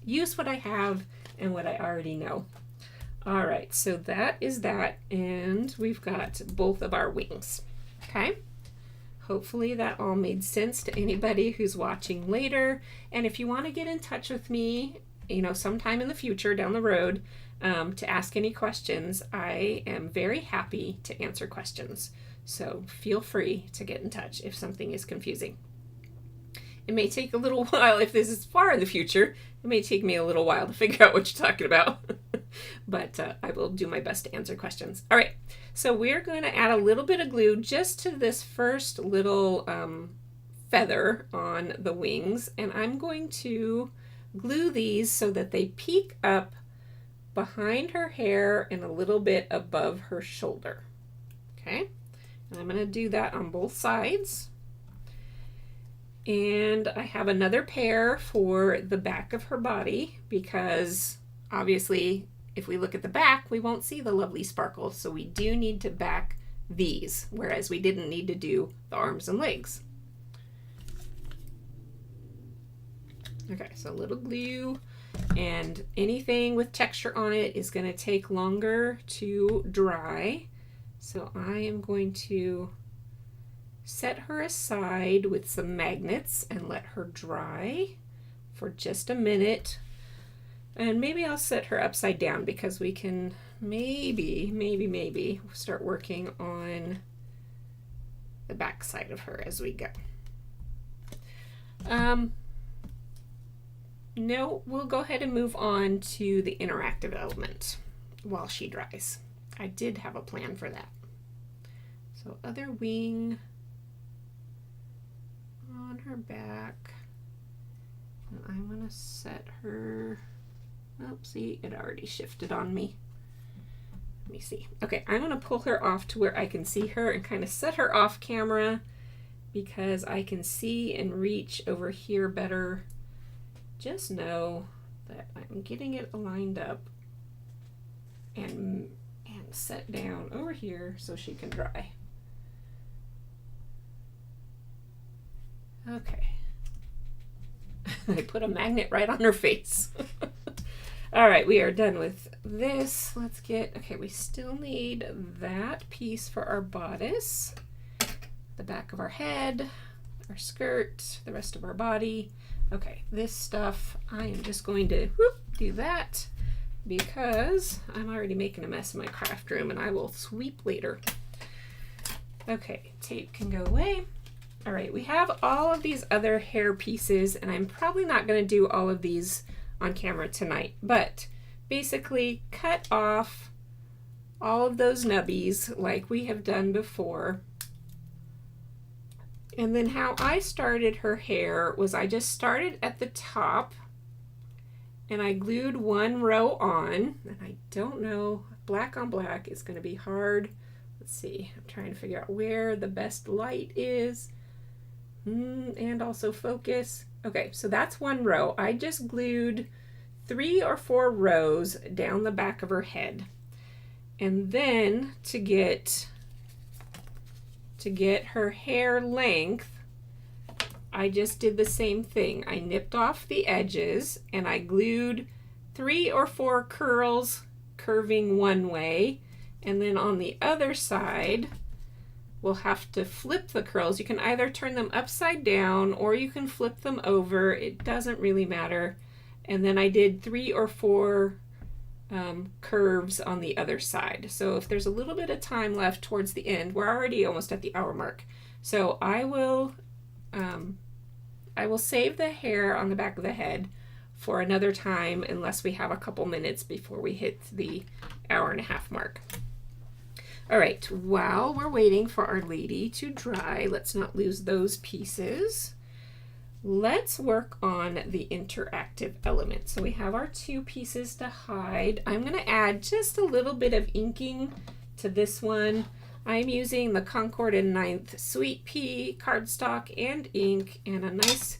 Speaker 1: use what I have and what I already know. All right, so that is that, and we've got both of our wings. Okay, hopefully that all made sense to anybody who's watching later. And if you want to get in touch with me, you know, sometime in the future down the road, to ask any questions, I am very happy to answer questions. So feel free to get in touch if something is confusing. It may take a little while, if this is far in the future, it may take me a little while to figure out what you're talking about. But I will do my best to answer questions. All right, so we're going to add a little bit of glue just to this first little feather on the wings. And I'm going to glue these so that they peek up behind her hair and a little bit above her shoulder. Okay, and I'm going to do that on both sides. And I have another pair for the back of her body because obviously if we look at the back, we won't see the lovely sparkle. So we do need to back these, whereas we didn't need to do the arms and legs. Okay, so a little glue, and anything with texture on it is going to take longer to dry. So I am going to set her aside with some magnets and let her dry for just a minute. And maybe I'll set her upside down because we can maybe start working on the back side of her as we go. No, we'll go ahead and move on to the interactive element while she dries. I did have a plan for that. So other wing on her back. And I'm going to set her, see, it already shifted on me. Let me see. Okay, I'm going to pull her off to where I can see her and kind of set her off camera because I can see and reach over here better. Just know that I'm getting it lined up and set down over here so she can dry. Okay. I put a magnet right on her face. All right, we are done with this. Let's get, okay, we still need that piece for our bodice, the back of our head, our skirt, the rest of our body. Okay, this stuff, I am just going to do that because I'm already making a mess in my craft room and I will sweep later. Okay, tape can go away. All right, we have all of these other hair pieces, and I'm probably not going to do all of these on camera tonight, but basically cut off all of those nubbies like we have done before. And then how I started her hair was I just started at the top and I glued one row on, and I don't know, black on black is going to be hard. Let's see, I'm trying to figure out where the best light is, and also focus. Okay, so that's one row. I just glued 3 or 4 rows down the back of her head. And then to get her hair length, I just did the same thing. I nipped off the edges and I glued 3 or 4 curls curving one way, and then on the other side we'll have to flip the curls. You can either turn them upside down or you can flip them over. It doesn't really matter. And then I did 3 or 4 curves on the other side. So if there's a little bit of time left towards the end, we're already almost at the hour mark. So I will save the hair on the back of the head for another time, unless we have a couple minutes before we hit the hour-and-a-half mark. All right, while we're waiting for our lady to dry, let's not lose those pieces. Let's work on the interactive element. So we have our 2 pieces to hide. I'm going to add just a little bit of inking to this one. I'm using the Concord and 9th Sweet Pea cardstock and ink and a nice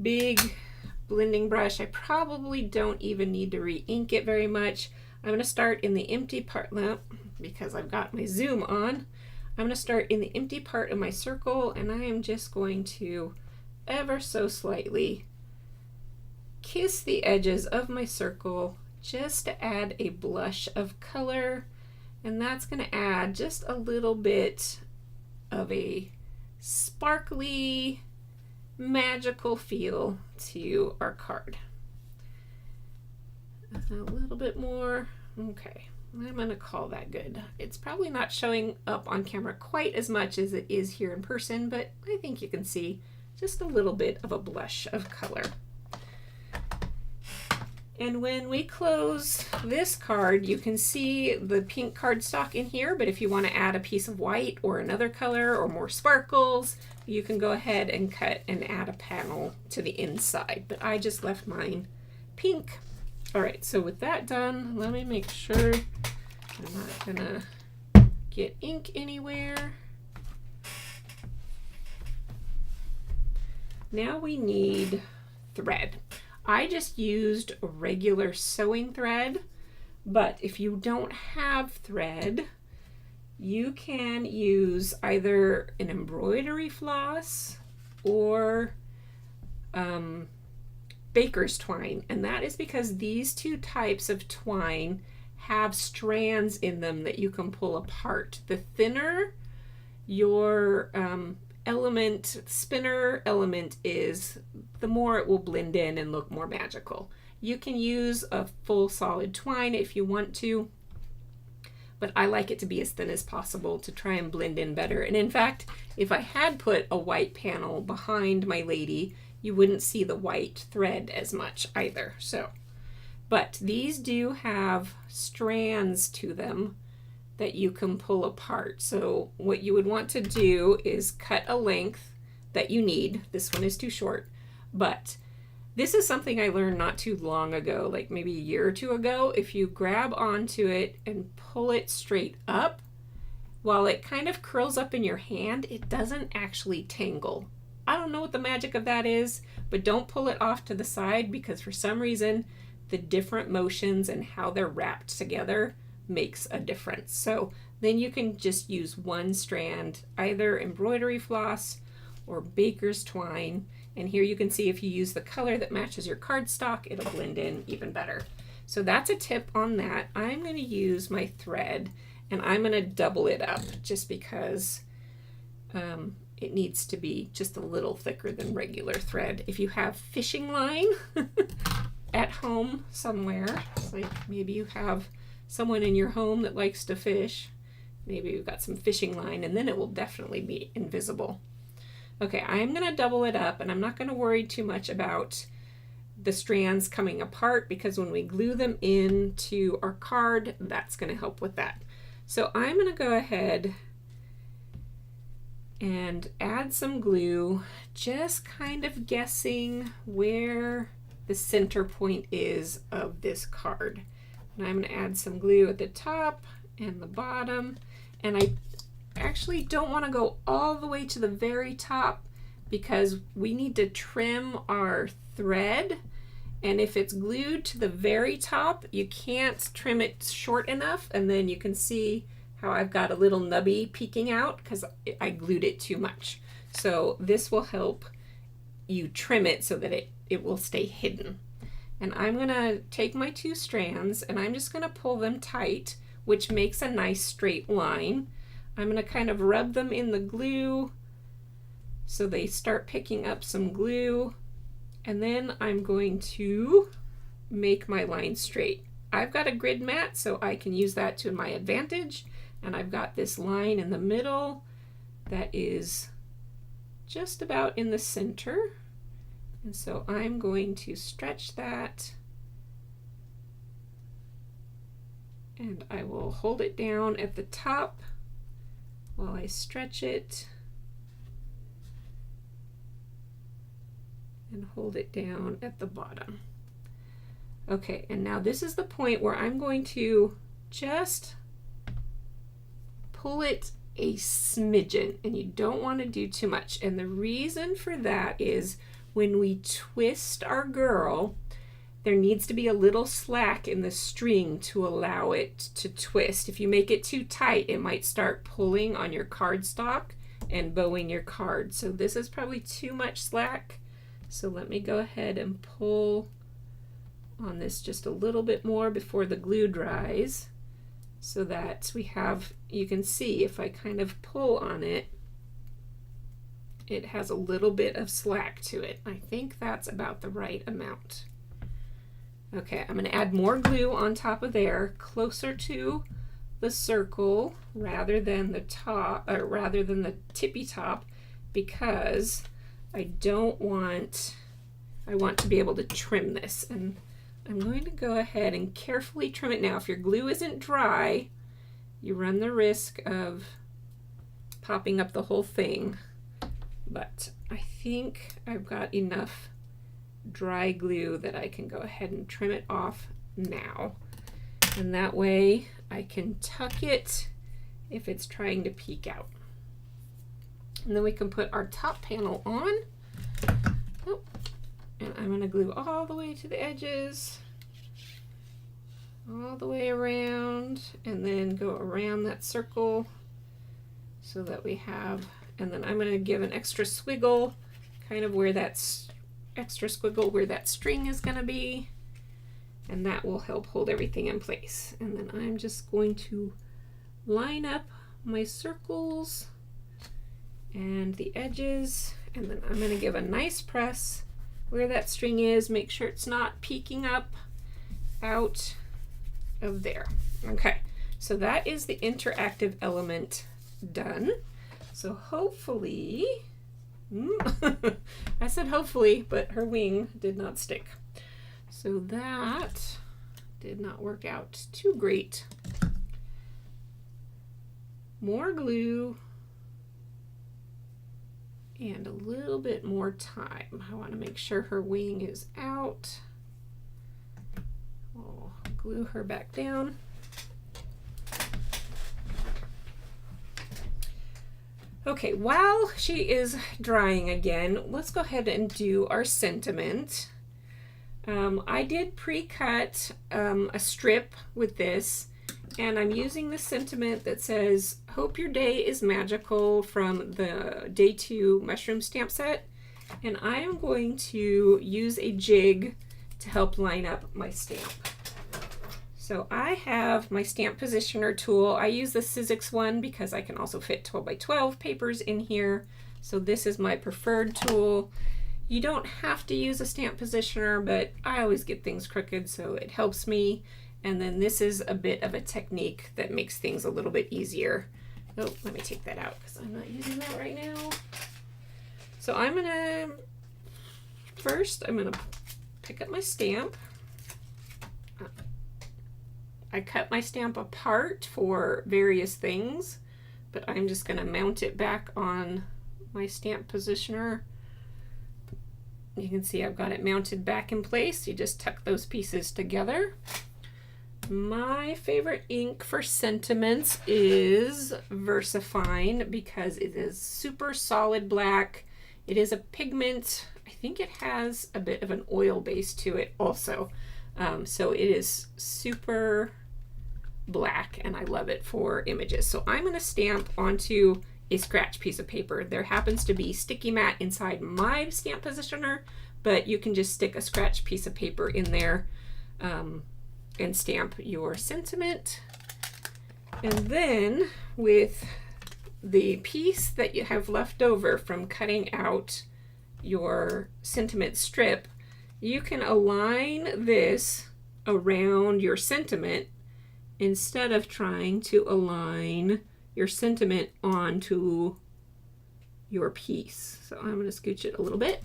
Speaker 1: big blending brush. I probably don't even need to re-ink it very much. I'm going to start in the empty part, because I've got my zoom on. I'm going to start in the empty part of my circle, and I am just going to ever so slightly kiss the edges of my circle just to add a blush of color, and that's going to add just a little bit of a sparkly, magical feel to our card. A little bit more. Okay, I'm going to call that good. It's probably not showing up on camera quite as much as it is here in person, but I think you can see just a little bit of a blush of color. And when we close this card, you can see the pink cardstock in here, but if you want to add a piece of white or another color or more sparkles, you can go ahead and cut and add a panel to the inside, but I just left mine pink. All right, so with that done, let me make sure I'm not gonna get ink anywhere. Now we need thread. I just used regular sewing thread, but if you don't have thread, you can use either an embroidery floss or baker's twine, and that is because these 2 types of twine have strands in them that you can pull apart. The thinner your spinner element is, the more it will blend in and look more magical. You can use a full solid twine if you want to, but I like it to be as thin as possible to try and blend in better. And in fact, if I had put a white panel behind my lady, you wouldn't see the white thread as much either. So, but these do have strands to them that you can pull apart. So what you would want to do is cut a length that you need. This one is too short, but this is something I learned not too long ago, like maybe a year or 2 ago. If you grab onto it and pull it straight up, while it kind of curls up in your hand, it doesn't actually tangle. I don't know what the magic of that is, but don't pull it off to the side, because for some reason the different motions and how they're wrapped together makes a difference. So then you can just use one strand, either embroidery floss or baker's twine. And here you can see if you use the color that matches your cardstock, it'll blend in even better. So that's a tip on that. I'm going to use my thread and I'm going to double it up just because it needs to be just a little thicker than regular thread. If you have fishing line at home somewhere, like maybe you have someone in your home that likes to fish, maybe you've got some fishing line, and then it will definitely be invisible. Okay, I'm going to double it up, and I'm not going to worry too much about the strands coming apart, because when we glue them into our card, that's going to help with that. So I'm going to go ahead and add some glue, just kind of guessing where the center point is of this card. And I'm going to add some glue at the top and the bottom. And I actually don't want to go all the way to the very top because we need to trim our thread. And if it's glued to the very top, you can't trim it short enough, and then you can see how I've got a little nubby peeking out because I glued it too much. So this will help you trim it so that it will stay hidden. And I'm gonna take my 2 strands and I'm just gonna pull them tight, which makes a nice straight line. I'm gonna kind of rub them in the glue so they start picking up some glue. And then I'm going to make my line straight. I've got a grid mat, so I can use that to my advantage. And I've got this line in the middle that is just about in the center. And so I'm going to stretch that. And I will hold it down at the top while I stretch it. And hold it down at the bottom. Okay, and now this is the point where I'm going to just pull it a smidgen, and you don't want to do too much. And the reason for that is when we twist our girl, there needs to be a little slack in the string to allow it to twist. If you make it too tight, it might start pulling on your cardstock and bowing your card. So this is probably too much slack. So let me go ahead and pull on this just a little bit more before the glue dries so that we have, you can see if I kind of pull on it, it has a little bit of slack to it. I think that's about the right amount. Okay, I'm going to add more glue on top of there, closer to the circle rather than the top, or rather than the tippy top, because I want to be able to trim this, and I'm going to go ahead and carefully trim it now. If your glue isn't dry, you run the risk of popping up the whole thing, but I think I've got enough dry glue that I can go ahead and trim it off now, and that way I can tuck it if it's trying to peek out. And then we can put our top panel on. Oh, and I'm going to glue all the way to the edges, all the way around, and then go around that circle so that we have, and then I'm going to give an extra swiggle kind of where that's extra squiggle where that string is going to be, and that will help hold everything in place. And then I'm just going to line up my circles and the edges, and then I'm going to give a nice press where that string is, make sure it's not peeking up out of there. Okay, so that is the interactive element done. So hopefully, I said hopefully, but her wing did not stick. So that did not work out too great. More glue and a little bit more time. I want to make sure her wing is out. I'll glue her back down. Okay, while she is drying again, let's go ahead and do our sentiment. I did pre-cut a strip with this, and I'm using the sentiment that says, "Hope your day is magical," from the Day 2 mushroom stamp set. And I am going to use a jig to help line up my stamp. So I have my stamp positioner tool. I use the Sizzix one because I can also fit 12 by 12 papers in here. So this is my preferred tool. You don't have to use a stamp positioner, but I always get things crooked, so it helps me. And then this is a bit of a technique that makes things a little bit easier. Oh, let me take that out because I'm not using that right now. So I'm gonna pick up my stamp. I cut my stamp apart for various things, but I'm just gonna mount it back on my stamp positioner you can see I've got it mounted back in place. You just tuck those pieces together. My favorite ink for sentiments is VersaFine because it is super solid black. It is a pigment. I think it has a bit of an oil base to it also. So it is super black and I love it for images. So I'm going to stamp onto a scratch piece of paper. There happens to be sticky mat inside my stamp positioner, but you can just stick a scratch piece of paper in there and stamp your sentiment. And then with the piece that you have left over from cutting out your sentiment strip, you can align this around your sentiment instead of trying to align your sentiment onto your piece. So I'm going to scooch it a little bit.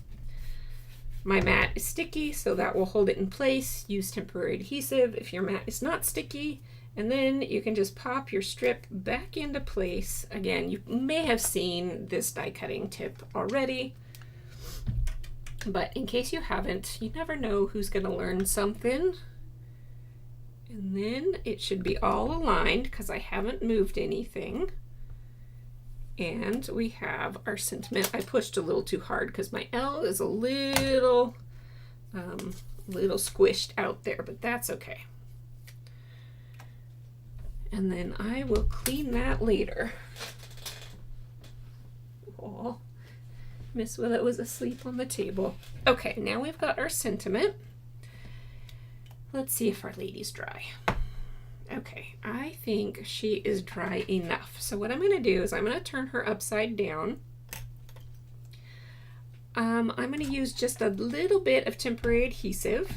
Speaker 1: My mat is sticky, so that will hold it in place. Use temporary adhesive if your mat is not sticky, and then you can just pop your strip back into place. Again, you may have seen this die cutting tip already, but in case you haven't, you never know who's going to learn something. And then it should be all aligned because I haven't moved anything. And we have our sentiment. I pushed a little too hard because my L is a little squished out there, but that's okay. And then I will clean that later. Oh, Miss Willow was asleep on the table. Okay, now we've got our sentiment. Let's see if our lady's dry. Okay, I think she is dry enough. So what I'm going to do is I'm going to turn her upside down. I'm going to use just a little bit of temporary adhesive.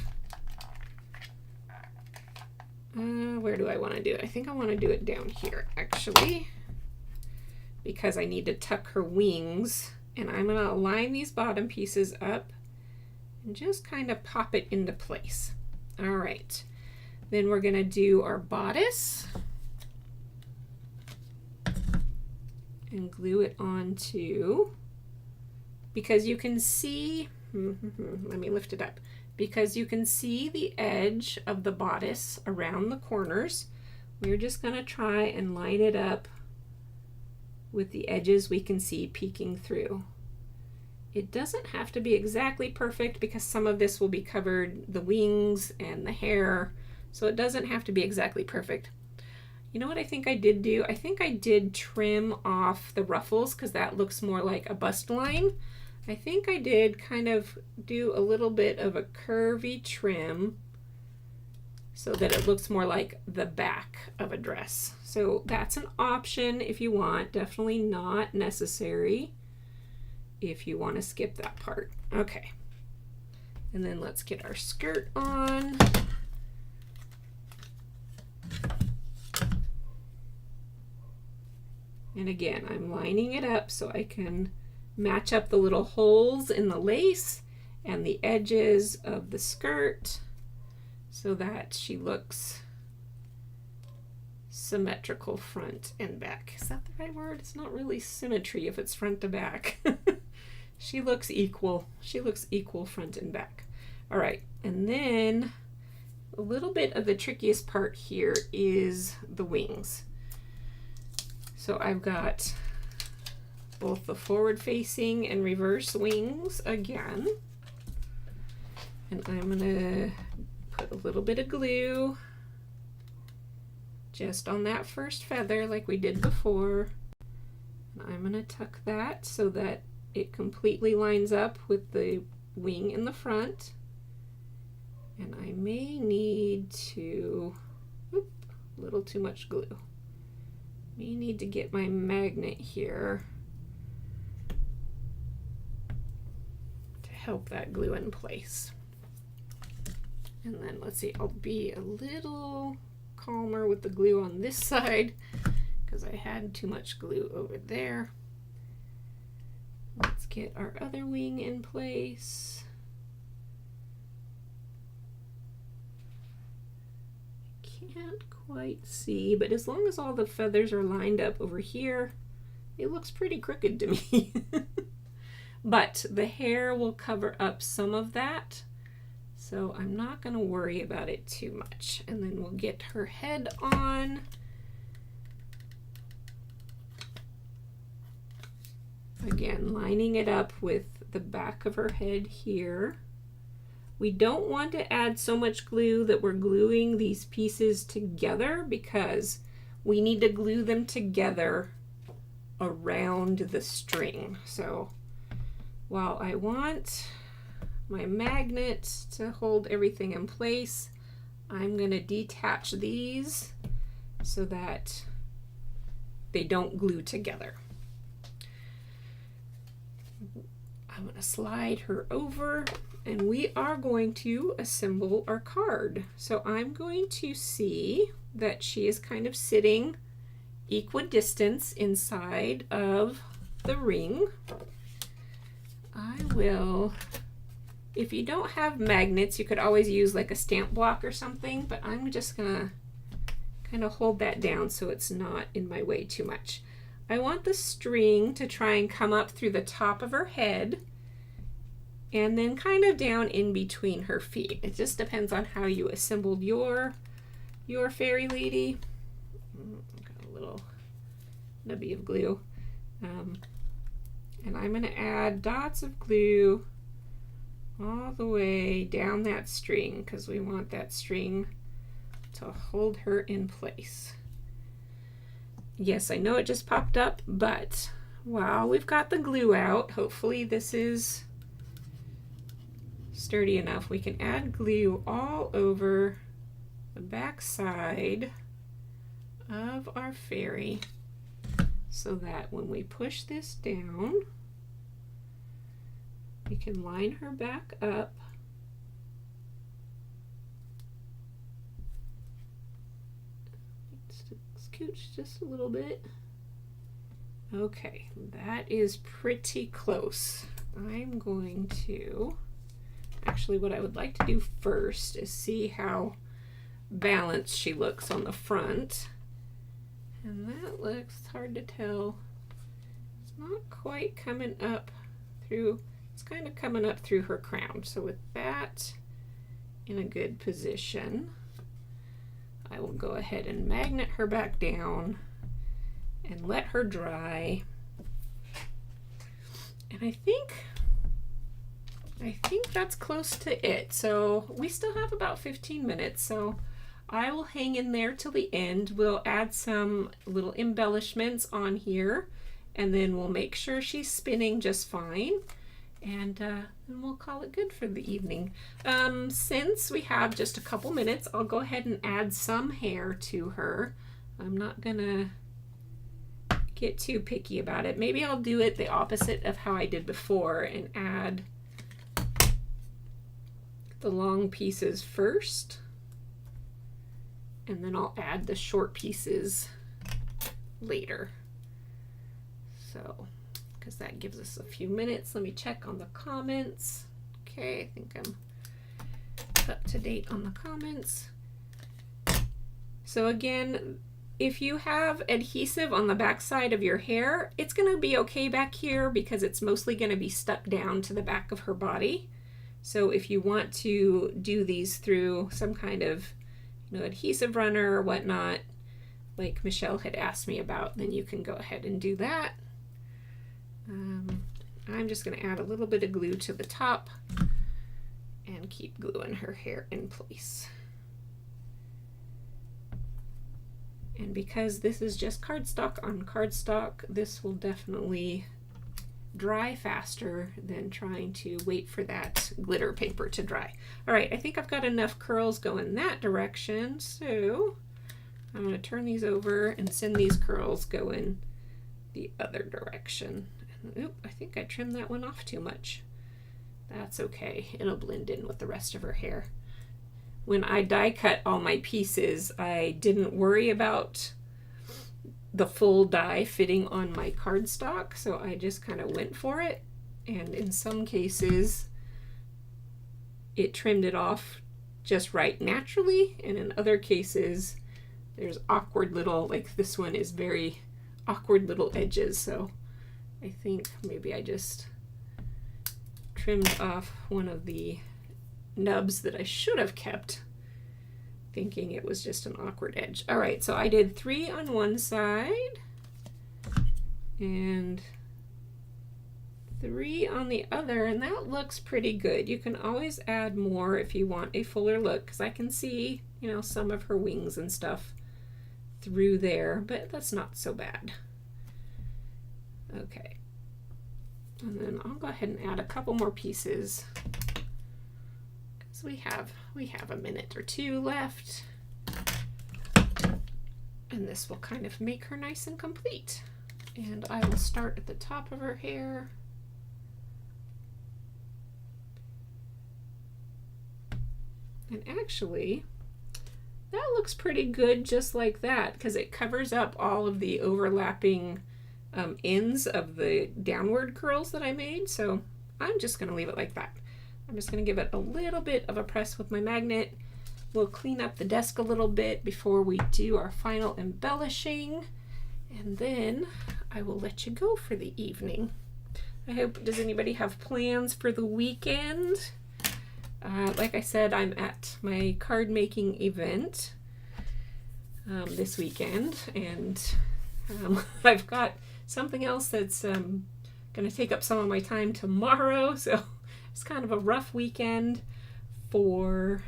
Speaker 1: Where do I want to do it? I think I want to do it down here, actually, because I need to tuck her wings. And I'm going to align these bottom pieces up and just kind of pop it into place. All right. Then we're going to do our bodice and glue it onto, because you can see, let me lift it up, because you can see the edge of the bodice around the corners. We're just going to try and line it up with the edges we can see peeking through. It doesn't have to be exactly perfect because some of this will be covered, the wings and the hair. So it doesn't have to be exactly perfect. You know what I think I did do? I think I did trim off the ruffles because that looks more like a bust line. I think I did kind of do a little bit of a curvy trim so that it looks more like the back of a dress. So that's an option if you want, definitely not necessary if you want to skip that part. Okay. And then let's get our skirt on. And again, I'm lining it up so I can match up the little holes in the lace and the edges of the skirt so that she looks symmetrical front and back. Is that the right word? It's not really symmetry if it's front to back. She looks equal. She looks equal front and back. All right, and then a little bit of the trickiest part here is the wings. So I've got both the forward facing and reverse wings again. And I'm gonna put a little bit of glue just on that first feather like we did before. And I'm gonna tuck that so that it completely lines up with the wing in the front. And I may need to, a little too much glue. May need to get my magnet here to help that glue in place. And then let's see, I'll be a little calmer with the glue on this side because I had too much glue over there. Let's get our other wing in place. Can't quite see, but as long as all the feathers are lined up over here, it looks pretty crooked to me. but the hair will cover up some of that. So I'm not going to worry about it too much. And then we'll get her head on. Again, lining it up with the back of her head here. We don't want to add so much glue that we're gluing these pieces together, because we need to glue them together around the string. So while I want my magnet to hold everything in place, I'm going to detach these so that they don't glue together. I'm going to slide her over, and we are going to assemble our card. So I'm going to see that she is kind of sitting equidistant inside of the ring. I will, if you don't have magnets, you could always use like a stamp block or something, but I'm just gonna kind of hold that down so it's not in my way too much. I want the string to try and come up through the top of her head and then kind of down in between her feet. It just depends on how you assembled your fairy lady. Got a little nubby of glue. And I'm going to add dots of glue all the way down that string, because we want that string to hold her in place. Yes, I know it just popped up, but while we've got the glue out, hopefully this is sturdy enough. We can add glue all over the back side of our fairy so that when we push this down, we can line her back up. Scooch just a little bit. Okay, that is pretty close. I'm going to, actually what I would like to do first is see how balanced she looks on the front. And that looks hard to tell. It's not quite coming up through, it's kind of coming up through her crown. So with that in a good position, I will go ahead and magnet her back down and let her dry. And I think that's close to it. So we still have about 15 minutes. So I will hang in there till the end. We'll add some little embellishments on here, and then we'll make sure she's spinning just fine. And we'll call it good for the evening. Since we have just a couple minutes, I'll go ahead and add some hair to her. I'm not gonna get too picky about it. Maybe I'll do it the opposite of how I did before and add the long pieces first, and then I'll add the short pieces later. So, because that gives us a few minutes. Let me check on the comments. Okay, I think I'm up to date on the comments. So again, if you have adhesive on the back side of your hair, it's going to be okay back here because it's mostly going to be stuck down to the back of her body. So if you want to do these through some kind of, adhesive runner or whatnot, like Michelle had asked me about, then you can go ahead and do that. I'm just going to add a little bit of glue to the top and keep gluing her hair in place. And because this is just cardstock on cardstock, this will definitely dry faster than trying to wait for that glitter paper to dry. All right, I think I've got enough curls going that direction, so I'm going to turn these over and send these curls going the other direction. Oop, I think I trimmed that one off too much. That's okay, it'll blend in with the rest of her hair. When I die cut all my pieces, I didn't worry about the full die fitting on my cardstock, so I just kind of went for it, and in some cases it trimmed it off just right naturally, and in other cases there's awkward little, like this one is very awkward little edges, so I think maybe I just trimmed off one of the nubs that I should have kept, thinking it was just an awkward edge. All right, so I did 3 on one side and 3 on the other, and that looks pretty good. You can always add more if you want a fuller look, because I can see, you know, some of her wings and stuff through there, but that's not so bad. Okay, and then I'll go ahead and add a couple more pieces, because we have a minute or two left, and this will kind of make her nice and complete. And I will start at the top of her hair. And actually, that looks pretty good just like that, because it covers up all of the overlapping ends of the downward curls that I made. So I'm just going to leave it like that. I'm just going to give it a little bit of a press with my magnet. We'll clean up the desk a little bit before we do our final embellishing, and then I will let you go for the evening. I hope, does anybody have plans for the weekend? Like I said, I'm at my card making event this weekend, and I've got something else that's going to take up some of my time tomorrow, so it's kind of a rough weekend for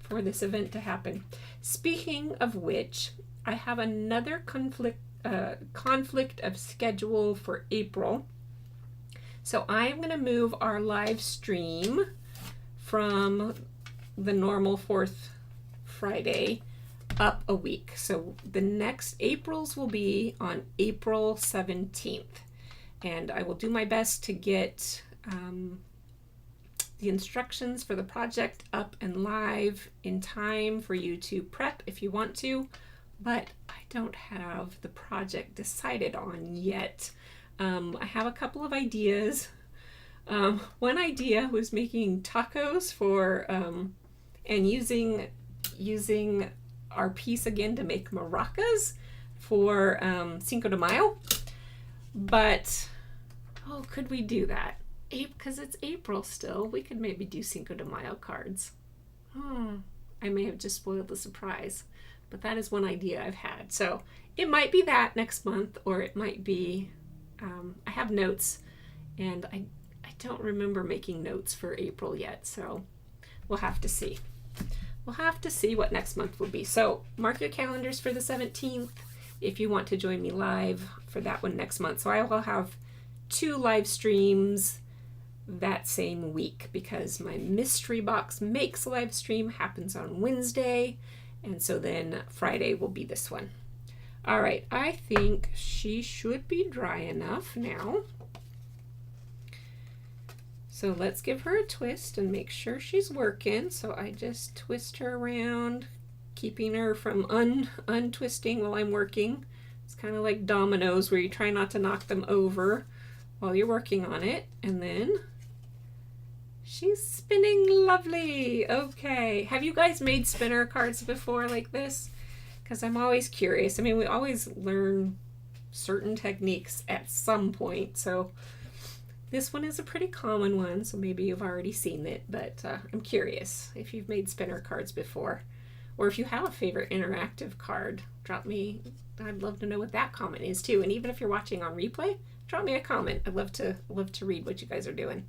Speaker 1: this event to happen. Speaking of which, I have another conflict of schedule for April. So I'm going to move our live stream from the normal 4th Friday up a week. So the next April's will be on April 17th. And I will do my best to get the instructions for the project up and live in time for you to prep if you want to. But I don't have the project decided on yet. I have a couple of ideas. One idea was making tacos for and using our piece again to make maracas for Cinco de Mayo. But could we do that? Because it's April still. We could maybe do Cinco de Mayo cards. I may have just spoiled the surprise, but that is one idea I've had. So it might be that next month, or it might be I have notes, and I don't remember making notes for April yet, so we'll have to see. We'll have to see what next month will be. So mark your calendars for the 17th if you want to join me live for that one next month. So I will have 2 live streams that same week, because my Mystery Box Makes live stream happens on Wednesday, and so then Friday will be this one. All right, I think she should be dry enough now. So let's give her a twist and make sure she's working. So I just twist her around, keeping her from untwisting while I'm working. It's kind of like dominoes where you try not to knock them over while you're working on it. And then she's spinning lovely. Okay. Have you guys made spinner cards before like this? Because I'm always curious. I mean, we always learn certain techniques at some point. So this one is a pretty common one, so maybe you've already seen it, but I'm curious if you've made spinner cards before, or if you have a favorite interactive card. Drop me, I'd love to know what that comment is too. And even if you're watching on replay, drop me a comment. I'd love to read what you guys are doing.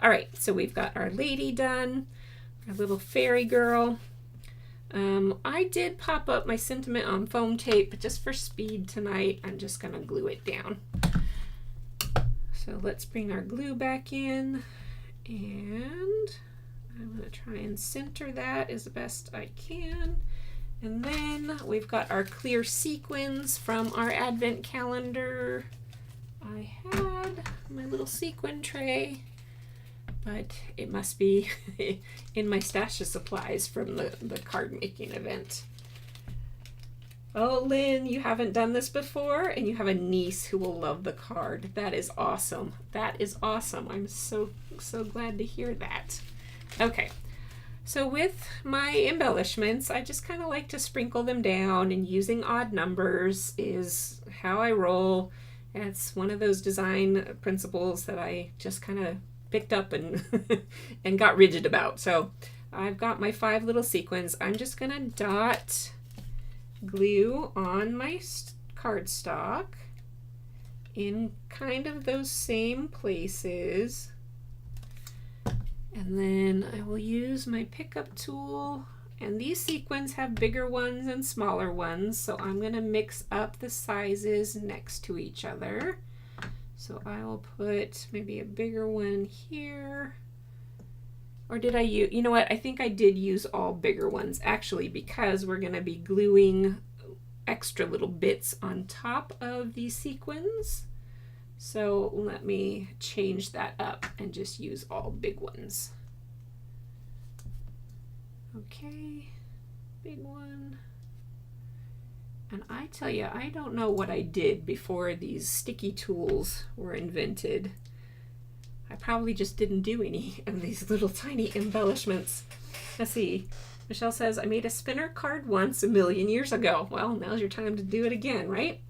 Speaker 1: All right, so we've got our lady done, our little fairy girl. I did pop up my sentiment on foam tape, but just for speed tonight, I'm just gonna glue it down. So let's bring our glue back in, and I'm going to try and center that as best I can. And then we've got our clear sequins from our advent calendar. I had my little sequin tray, but it must be in my stash of supplies from the card making event. Oh, Lynn, you haven't done this before, and you have a niece who will love the card. That is awesome. That is awesome. I'm so glad to hear that. Okay, so with my embellishments, I just kind of like to sprinkle them down, and using odd numbers is how I roll. And it's one of those design principles that I just kind of picked up and and got rigid about. So I've got my 5 little sequins. I'm just gonna dot glue on my cardstock in kind of those same places. And then I will use my pickup tool, and these sequins have bigger ones and smaller ones, so I'm going to mix up the sizes next to each other. So I will put maybe a bigger one here. Or did I use, you know what, I think I did use all bigger ones actually, because we're going to be gluing extra little bits on top of these sequins. So let me change that up and just use all big ones. Okay, big one. And I tell you, I don't know what I did before these sticky tools were invented. I probably just didn't do any of these little tiny embellishments. Let's see. Michelle says, I made a spinner card once a million years ago. Well, now's your time to do it again, right?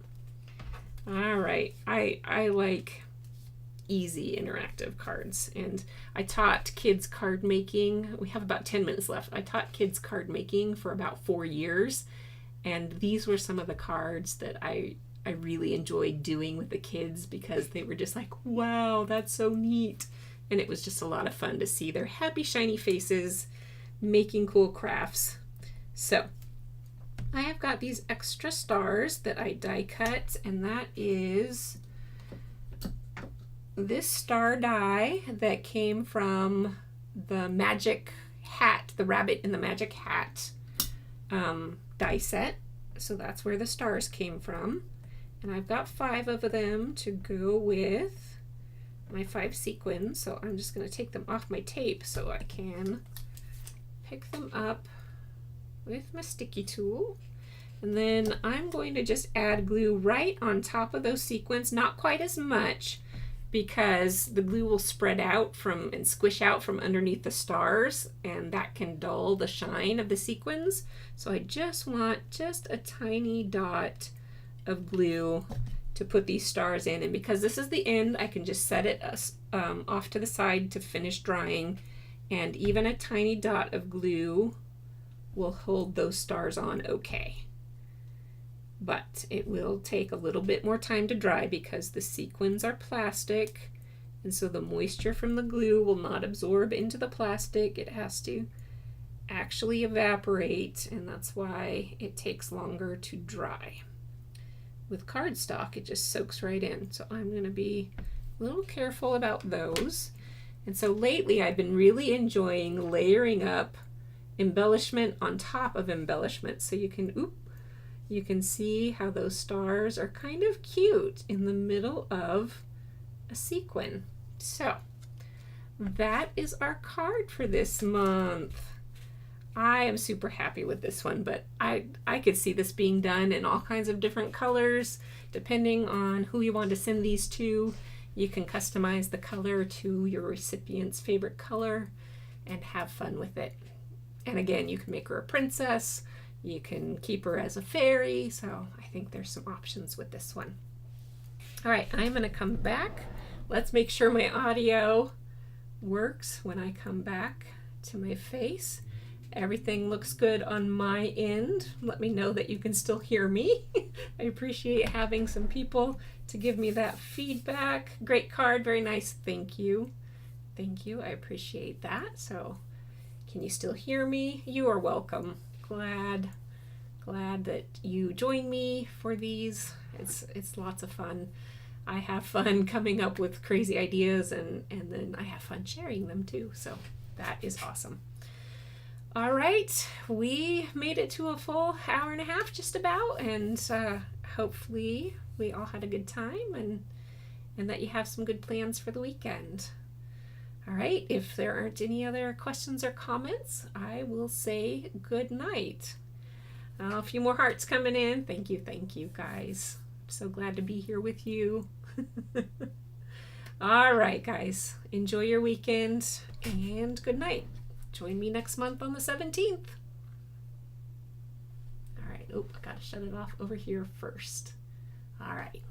Speaker 1: All right. I like easy interactive cards, and I taught kids card making. We have about 10 minutes left. I taught kids card making for about 4 years, and these were some of the cards that I really enjoyed doing with the kids, because they were just like, wow, that's so neat. And it was just a lot of fun to see their happy shiny faces making cool crafts. So I have got these extra stars that I die cut, and that is this star die that came from the Magic Hat, the Rabbit in the Magic Hat die set. So that's where the stars came from. And I've got 5 of them to go with my 5 sequins. So I'm just going to take them off my tape so I can pick them up with my sticky tool. And then I'm going to just add glue right on top of those sequins, not quite as much, because the glue will spread out from and squish out from underneath the stars, and that can dull the shine of the sequins. So I just want just a tiny dot of glue to put these stars in, and because this is the end, I can just set it off to the side to finish drying, and even a tiny dot of glue will hold those stars on okay. But it will take a little bit more time to dry because the sequins are plastic, and so the moisture from the glue will not absorb into the plastic. It has to actually evaporate, and that's why it takes longer to dry. With cardstock, it just soaks right in, so I'm going to be a little careful about those. And so lately I've been really enjoying layering up embellishment on top of embellishment, so you can see how those stars are kind of cute in the middle of a sequin. So that is our card for this month. I am super happy with this one, but I could see this being done in all kinds of different colors. Depending on who you want to send these to, you can customize the color to your recipient's favorite color and have fun with it. And again, you can make her a princess. You can keep her as a fairy, so I think there's some options with this one. All right, I'm going to come back. Let's make sure my audio works when I come back to my face. Everything looks good on my end. Let me know that you can still hear me. I appreciate having some people to give me that feedback. Great card, very nice. Thank you. Thank you. I appreciate that. So, can you still hear me? You are welcome. Glad that you join me for these. It's lots of fun. I have fun coming up with crazy ideas, and then I have fun sharing them too. So that is awesome. All right, we made it to a full hour and a half just about, and hopefully we all had a good time and that you have some good plans for the weekend. All right, if there aren't any other questions or comments, I will say good night. A few more hearts coming in. Thank you guys. I'm so glad to be here with you. All right, guys, enjoy your weekend and good night. Join me next month on the 17th. All right, I gotta shut it off over here first. All right.